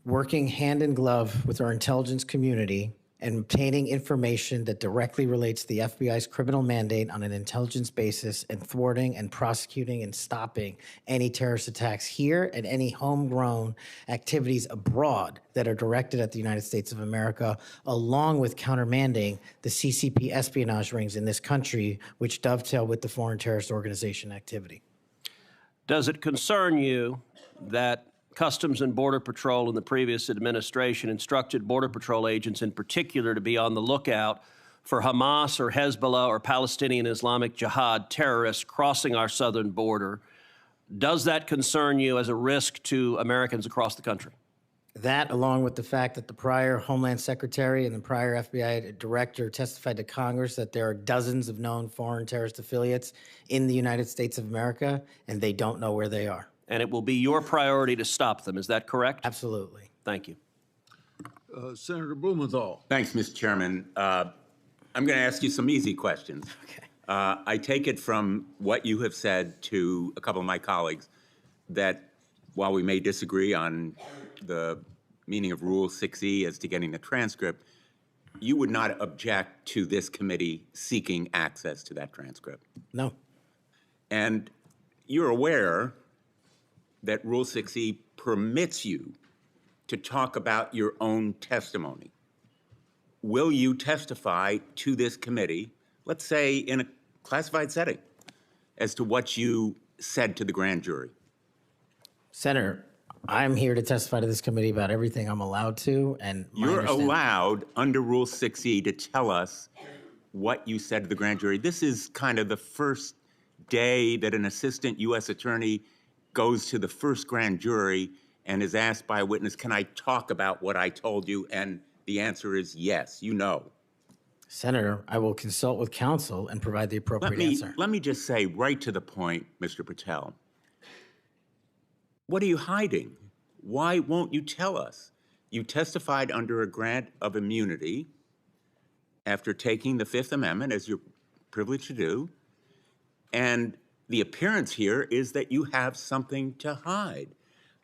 Working hand in glove with our intelligence community and obtaining information that directly relates to the FBI's criminal mandate on an intelligence basis, and thwarting and prosecuting and stopping any terrorist attacks here and any homegrown activities abroad that are directed at the United States of America, along with countermanding the CCP espionage rings in this country, which dovetail with the foreign terrorist organization activity. Does it concern you that Customs and Border Patrol in the previous administration instructed Border Patrol agents in particular to be on the lookout for Hamas or Hezbollah or Palestinian Islamic Jihad terrorists crossing our southern border? Does that concern you as a risk to Americans across the country? That, along with the fact that the prior Homeland Secretary and the prior FBI director testified to Congress that there are dozens of known foreign terrorist affiliates in the United States of America, and they don't know where they are. And it will be your priority to stop them. Is that correct? Absolutely. Thank you. Senator Blumenthal. Thanks, Mr. Chairman. I'm going to ask you some easy questions. Okay. I take it from what you have said to a couple of my colleagues that while we may disagree on the meaning of Rule 6E as to getting the transcript, you would not object to this committee seeking access to that transcript. No. And you're aware that Rule 6E permits you to talk about your own testimony. Will you testify to this committee, let's say in a classified setting, as to what you said to the grand jury? Senator, I'm here to testify to this committee about everything I'm allowed to, and You're allowed under Rule 6E to tell us what you said to the grand jury. This is kind of the first day that an assistant U.S. attorney goes to the first grand jury and is asked by a witness, can I talk about what I told you? And the answer is yes, you know. Senator, I will consult with counsel and provide the appropriate answer. Let me just say right to the point, Mr. Patel. What are you hiding? Why won't you tell us? You testified under a grant of immunity after taking the Fifth Amendment, as you're privileged to do, and the appearance here is that you have something to hide.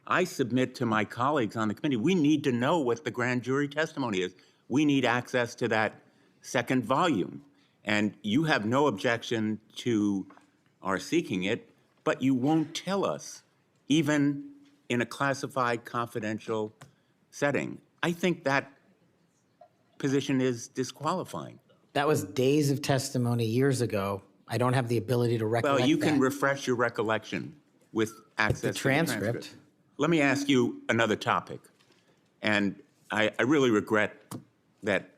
I submit to my colleagues on the committee, we need to know what the grand jury testimony is. We need access to that second volume. And you have no objection to our seeking it, but you won't tell us, even in a classified confidential setting. I think that position is disqualifying. That was days of testimony years ago. I don't have the ability to recollect Well, you can that. refresh your recollection with access the to transcript. Let me ask you another topic. And I really regret that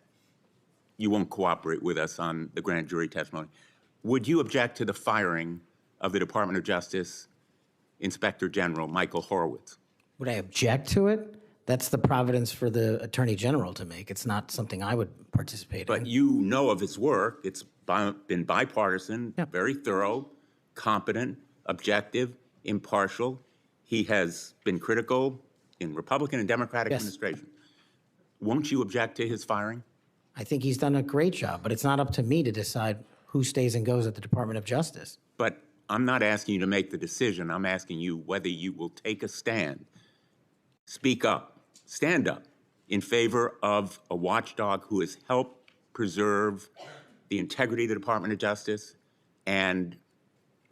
you won't cooperate with us on the grand jury testimony. Would you object to the firing of the Department of Justice Inspector General Michael Horowitz? Would I object to it? That's the providence for the Attorney General to make. It's not something I would participate in. But you know of his work. It's been bipartisan, very thorough, competent, objective, impartial. He has been critical in Republican and Democratic administration. Won't you object to his firing? I think he's done a great job, but it's not up to me to decide who stays and goes at the Department of Justice. But I'm not asking you to make the decision. I'm asking you whether you will take a stand, speak up, stand up in favor of a watchdog who has helped preserve the integrity of the Department of Justice and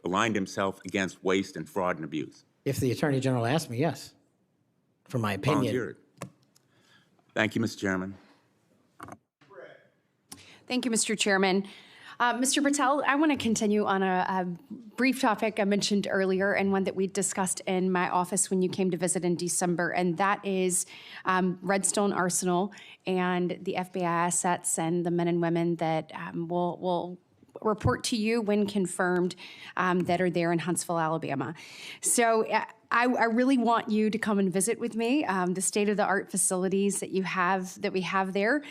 aligned himself against waste and fraud and abuse. If the Attorney General asked me, yes, for my opinion. Volunteered. Thank you, Mr. Chairman. Thank you, Mr. Chairman. Mr. Patel, I want to continue on a brief topic I mentioned earlier and one that we discussed in my office when you came to visit in December, and that is Redstone Arsenal and the FBI assets and the men and women that will report to you when confirmed that are there in Huntsville, Alabama. So I really want you to come and visit with me. The state-of-the-art facilities that we have there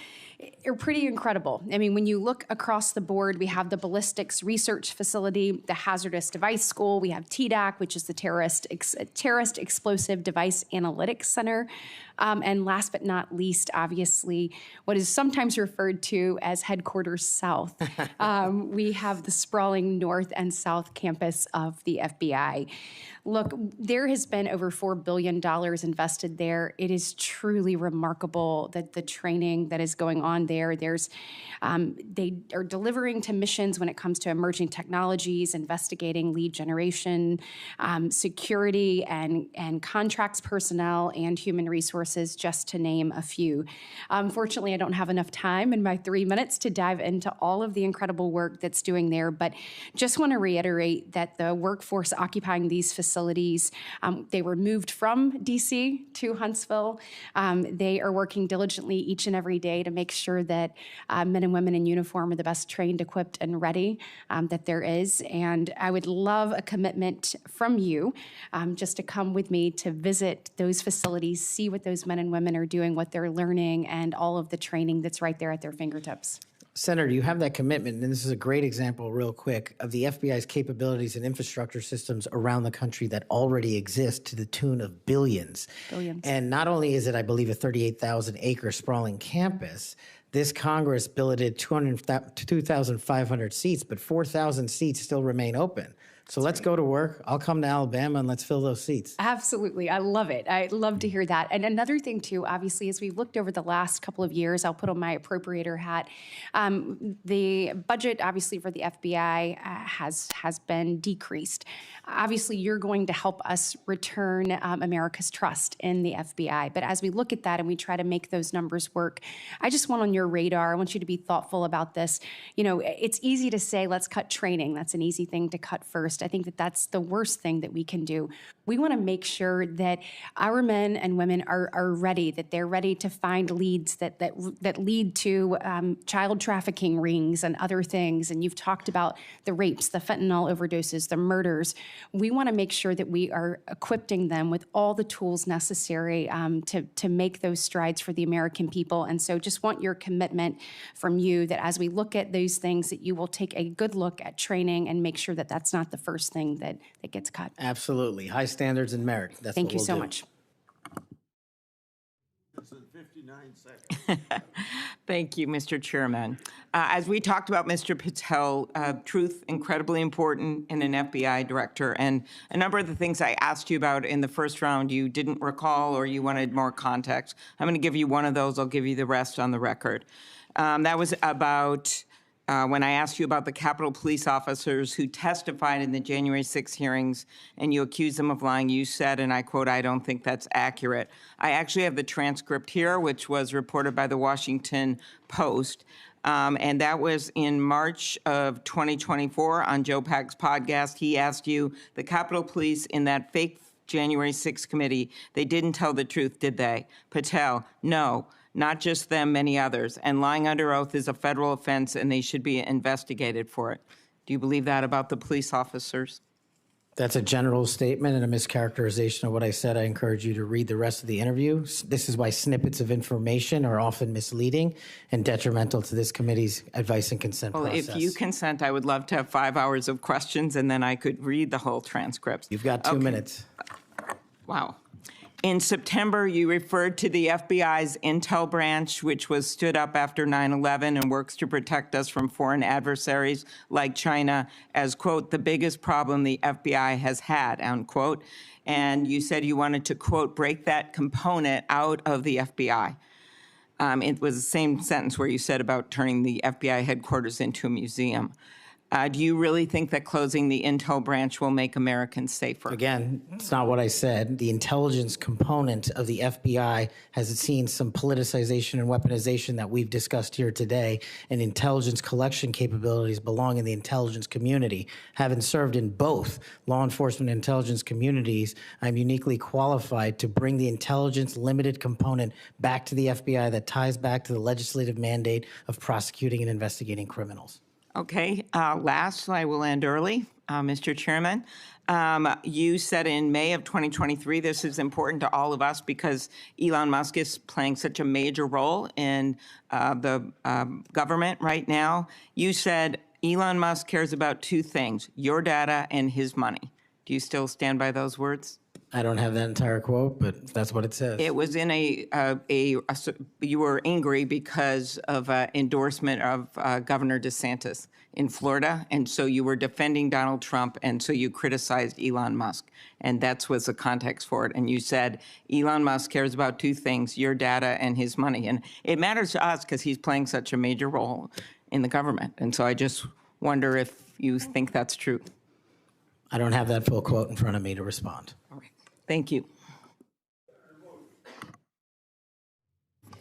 are pretty incredible. I mean, when you look across the board, we have the ballistics research facility, the hazardous device school, we have TDAC, which is the terrorist explosive device analytics center, and last but not least, obviously, what is sometimes referred to as Headquarters South. We have the sprawling north and south campus of the FBI. Look, there has been over $4 billion invested there. It is truly remarkable that the training that is going on there. They are delivering to missions when it comes to emerging technologies, investigating lead generation, security, and contracts personnel and human resources, just to name a few. Unfortunately, I don't have enough time in my 3 minutes to dive into all of the incredible work that's doing there, but just want to reiterate that the workforce occupying these facilities, they were moved from DC to Huntsville. They are working diligently each and every day to make sure that men and women in uniform are the best trained, equipped, and ready that there is. And I would love a commitment from you just to come with me to visit those facilities, see what those men and women are doing, what they're learning, and all of the training that's right there at their fingertips. Senator, you have that commitment, and this is a great example, real quick, of the FBI's capabilities and infrastructure systems around the country that already exist to the tune of billions. And not only is it, I believe, a 38,000-acre sprawling campus, this Congress billeted 2,500 seats, but 4,000 seats still remain open. So let's go to work. I'll come to Alabama and let's fill those seats. Absolutely. I love it. I love to hear that. And another thing, too, obviously, as we've looked over the last couple of years, I'll put on my appropriator hat. The budget, obviously, for the FBI has been decreased. Obviously, you're going to help us return America's trust in the FBI. But as we look at that and we try to make those numbers work, I just want on your radar, I want you to be thoughtful about this. You know, it's easy to say, let's cut training. That's an easy thing to cut first. I think that that's the worst thing that we can do. We want to make sure that our men and women are ready, that they're ready to find leads that lead to child trafficking rings and other things. And you've talked about the rapes, the fentanyl overdoses, the murders. We want to make sure that we are equipping them with all the tools necessary to make those strides for the American people. And so just want your commitment from you that as we look at those things, that you will take a good look at training and make sure that that's not the first thing that gets cut. Absolutely. High standards and merit. That's Thank what you we'll so do. much. 59 seconds. Thank you, Mr. Chairman. As we talked about, Mr. Patel, truth, incredibly important in an FBI director. And a number of the things I asked you about in the first round you didn't recall or you wanted more context. I'm going to give you one of those. I'll give you the rest on the record. That was about when I asked you about the Capitol Police officers who testified in the January 6 hearings and you accused them of lying, you said, and I quote, "I don't think that's accurate." I actually have the transcript here, which was reported by the Washington Post. And that was in March of 2024 on Joe Pack's podcast. He asked you, the Capitol Police in that fake January 6 committee, they didn't tell the truth, did they? Patel, no. Not just them, many others. And lying under oath is a federal offense and they should be investigated for it. Do you believe that about the police officers? That's a general statement and a mischaracterization of what I said. I encourage you to read the rest of the interview. This is why snippets of information are often misleading and detrimental to this committee's advice and consent process. If you consent, I would love to have 5 hours of questions and then I could read the whole transcript. You've got 2 minutes. Wow. In September, you referred to the FBI's intel branch, which was stood up after 9/11 and works to protect us from foreign adversaries like China, as, quote, the biggest problem the FBI has had, unquote. And you said you wanted to, quote, break that component out of the FBI. It was the same sentence where you said about turning the FBI headquarters into a museum. Do you really think that closing the intel branch will make Americans safer? Again, it's not what I said. The intelligence component of the FBI has seen some politicization and weaponization that we've discussed here today, and intelligence collection capabilities belong in the intelligence community. Having served in both law enforcement and intelligence communities, I'm uniquely qualified to bring the intelligence limited component back to the FBI that ties back to the legislative mandate of prosecuting and investigating criminals. Okay, last, I will end early, Mr. Chairman. You said in May of 2023, this is important to all of us because Elon Musk is playing such a major role in the government right now. You said Elon Musk cares about two things, your data and his money. Do you still stand by those words? I don't have that entire quote, but that's what it says. It was in you were angry because of endorsement of Governor DeSantis in Florida, and so you were defending Donald Trump, and so you criticized Elon Musk, and that was the context for it. And you said Elon Musk cares about two things, your data and his money, and it matters to us because he's playing such a major role in the government. And so I just wonder if you think that's true. I don't have that full quote in front of me to respond. All right. Thank you.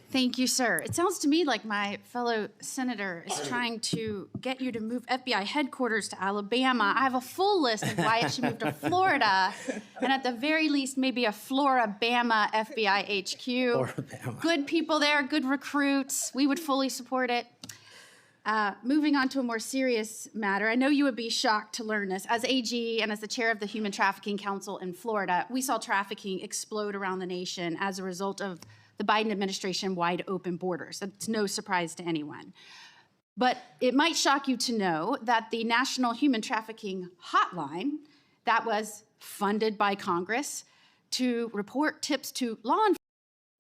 Thank you, sir. It sounds to me like my fellow senator is trying to get you to move FBI headquarters to Alabama. I have a full list of why it should move to Florida, and at the very least, maybe a Florida-Bama FBI HQ. Florida-Bama. Good people there, good recruits. We would fully support it. Moving on to a more serious matter, I know you would be shocked to learn this. As AG and as the chair of the Human Trafficking Council in Florida, we saw trafficking explode around the nation as a result of the Biden administration wide open borders. That's no surprise to anyone. But it might shock you to know that the National Human Trafficking Hotline that was funded by Congress to report tips to law enforcement.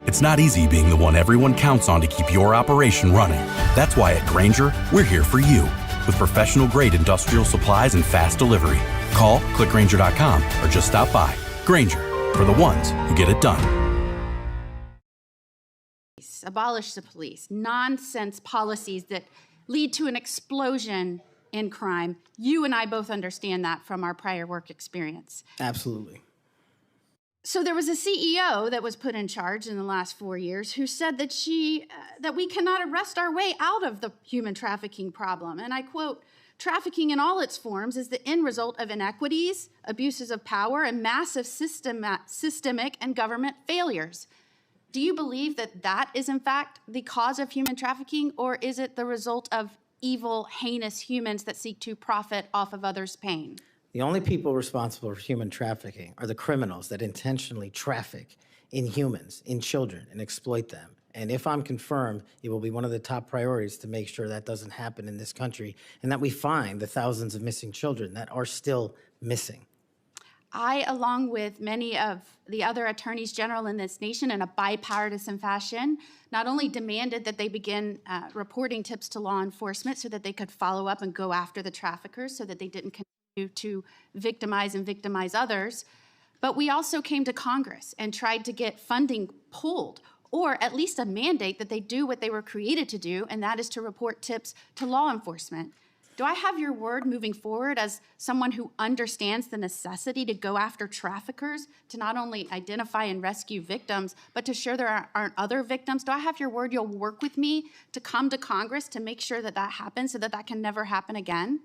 It's not easy being the one everyone counts on to keep your operation running. That's why at Grainger, we're here for you with professional-grade industrial supplies and fast delivery. Call, click Grainger.com, or just stop by. Grainger, for the ones who get it done. Abolish the police, nonsense policies that lead to an explosion in crime. You and I both understand that from our prior work experience. Absolutely. So there was a CEO that was put in charge in the last 4 years who said that that we cannot arrest our way out of the human trafficking problem. And I quote, "Trafficking in all its forms is the end result of inequities, abuses of power, and massive systemic and government failures." Do you believe that that is in fact the cause of human trafficking, or is it the result of evil, heinous humans that seek to profit off of others' pain? The only people responsible for human trafficking are the criminals that intentionally traffic in humans, in children, and exploit them. And if I'm confirmed, it will be one of the top priorities to make sure that doesn't happen in this country and that we find the thousands of missing children that are still missing. I, along with many of the other attorneys general in this nation in a bipartisan fashion, not only demanded that they begin reporting tips to law enforcement so that they could follow up and go after the traffickers so that they didn't continue to victimize others, but we also came to Congress and tried to get funding pulled, or at least a mandate that they do what they were created to do, and that is to report tips to law enforcement. Do I have your word moving forward as someone who understands the necessity to go after traffickers, to not only identify and rescue victims, but to ensure there aren't other victims? Do I have your word you'll work with me to come to Congress to make sure that that happens so that that can never happen again?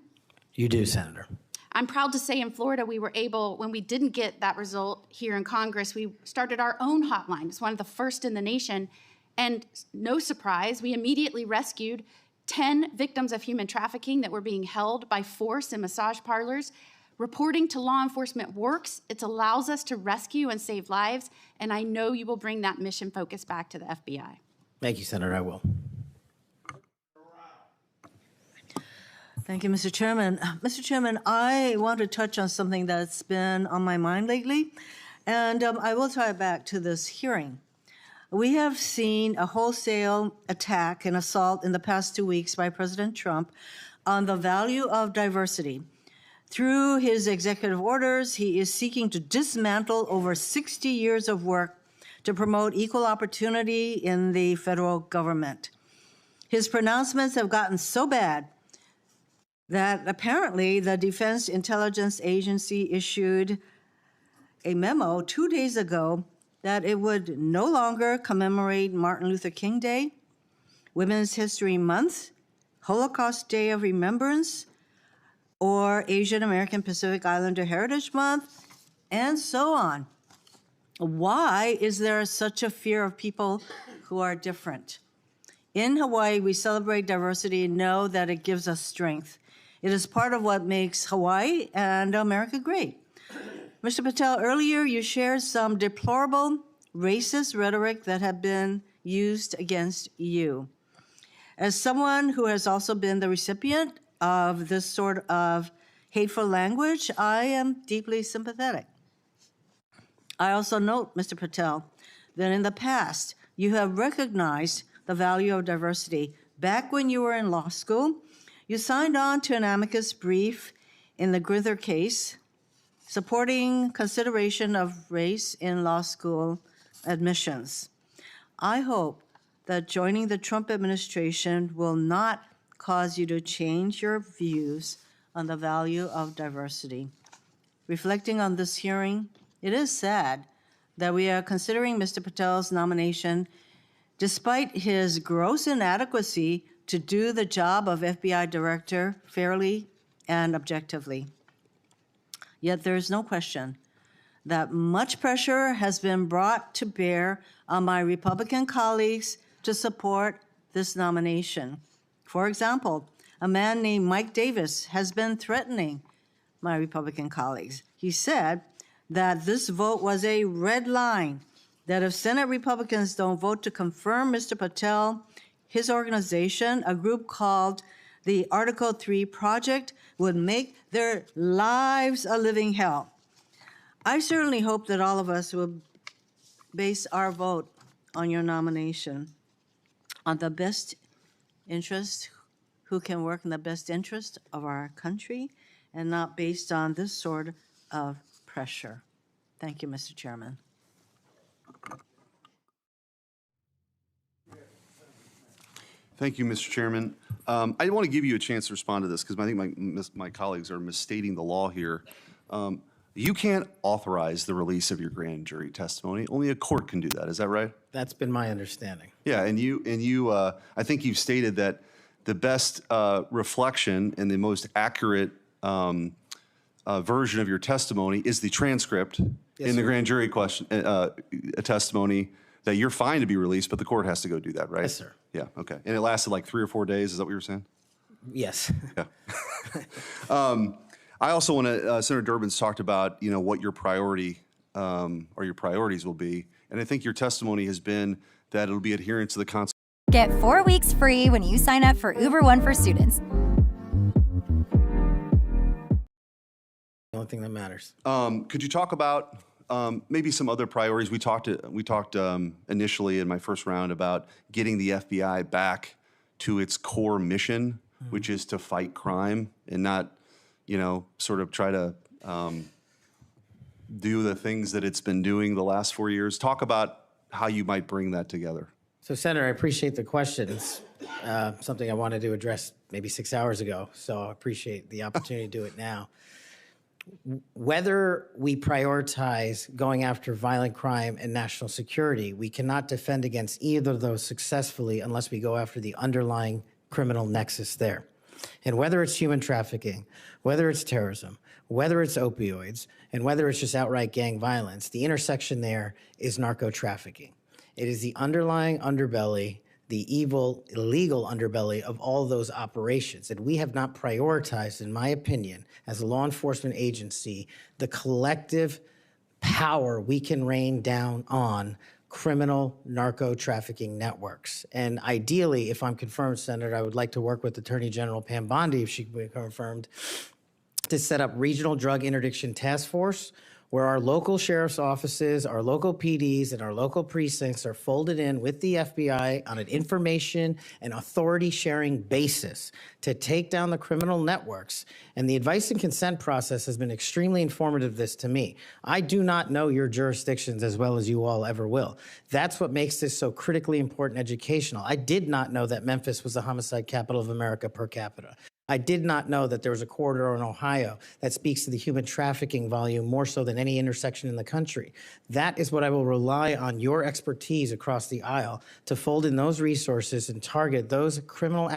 You do, Senator. I'm proud to say in Florida, we were able, when we didn't get that result here in Congress, we started our own hotline. It's one of the first in the nation. And no surprise, we immediately rescued 10 victims of human trafficking that were being held by force in massage parlors. Reporting to law enforcement works. It allows us to rescue and save lives. And I know you will bring that mission focus back to the FBI. Thank you, Senator. I will. Thank you, Mr. Chairman. Mr. Chairman, I want to touch on something that's been on my mind lately, and I will tie it back to this hearing. We have seen a wholesale attack and assault in the past 2 weeks by President Trump on the value of diversity. Through his executive orders, he is seeking to dismantle over 60 years of work to promote equal opportunity in the federal government. His pronouncements have gotten so bad that apparently the Defense Intelligence Agency issued a memo 2 days ago that it would no longer commemorate Martin Luther King Day, Women's History Month, Holocaust Day of Remembrance, or Asian American Pacific Islander Heritage Month, and so on. Why is there such a fear of people who are different? In Hawaii, we celebrate diversity and know that it gives us strength. It is part of what makes Hawaii and America great. Mr. Patel, earlier you shared some deplorable racist rhetoric that had been used against you. As someone who has also been the recipient of this sort of hateful language, I am deeply sympathetic. I also note, Mr. Patel, that in the past, you have recognized the value of diversity. Back when you were in law school, you signed on to an amicus brief in the Grither case, supporting consideration of race in law school admissions. I hope that joining the Trump administration will not cause you to change your views on the value of diversity. Reflecting on this hearing, it is sad that we are considering Mr. Patel's nomination despite his gross inadequacy to do the job of FBI director fairly and objectively. Yet there is no question that much pressure has been brought to bear on my Republican colleagues to support this nomination. For example, a man named Mike Davis has been threatening my Republican colleagues. He said that this vote was a red line, that if Senate Republicans don't vote to confirm Mr. Patel, his organization, a group called the Article 3 Project, would make their lives a living hell. I certainly hope that all of us will base our vote on your nomination on the best interest, who can work in the best interest of our country, and not based on this sort of pressure. Thank you, Mr. Chairman. Thank you, Mr. Chairman. I want to give you a chance to respond to this because I think my colleagues are misstating the law here. You can't authorize the release of your grand jury testimony. Only a court can do that. Is that right? That's been my understanding. Yeah, I think you've stated that the best reflection and the most accurate version of your testimony is the transcript in the grand jury testimony that you're fine to be released, but the court has to go do that, right? Yes, sir. Yeah, okay. And it lasted like 3 or 4 days, is that what you were saying? Yes. Yeah. I also want to, Senator Durbin's talked about, what your priority or your priorities will be. And I think your testimony has been that it'll be adherence to the Constitution. Get 4 weeks free when you sign up for Uber One for students. The only thing that matters. Could you talk about maybe some other priorities? We talked initially in my first round about getting the FBI back to its core mission, which is to fight crime and not, sort of try to do the things that it's been doing the last 4 years. Talk about how you might bring that together. So, Senator, I appreciate the question. It's something I wanted to address maybe 6 hours ago, so I appreciate the opportunity to do it now. Whether we prioritize going after violent crime and national security, we cannot defend against either of those successfully unless we go after the underlying criminal nexus there. And whether it's human trafficking, whether it's terrorism, whether it's opioids, and whether it's just outright gang violence, the intersection there is narco trafficking. It is the underlying underbelly, the evil, illegal underbelly of all those operations. And we have not prioritized, in my opinion, as a law enforcement agency, the collective power we can rain down on criminal narco trafficking networks. And ideally, if I'm confirmed, Senator, I would like to work with Attorney General Pam Bondi, if she can be confirmed, to set up regional drug interdiction task force where our local sheriff's offices, our local PDs, and our local precincts are folded in with the FBI on an information and authority sharing basis to take down the criminal networks. And the advice and consent process has been extremely informative to me. I do not know your jurisdictions as well as you all ever will. That's what makes this so critically important educational. I did not know that Memphis was the homicide capital of America per capita. I did not know that there was a corridor in Ohio that speaks to the human trafficking volume more so than any intersection in the country. That is what I will rely on your expertise across the aisle to fold in those resources and target those criminal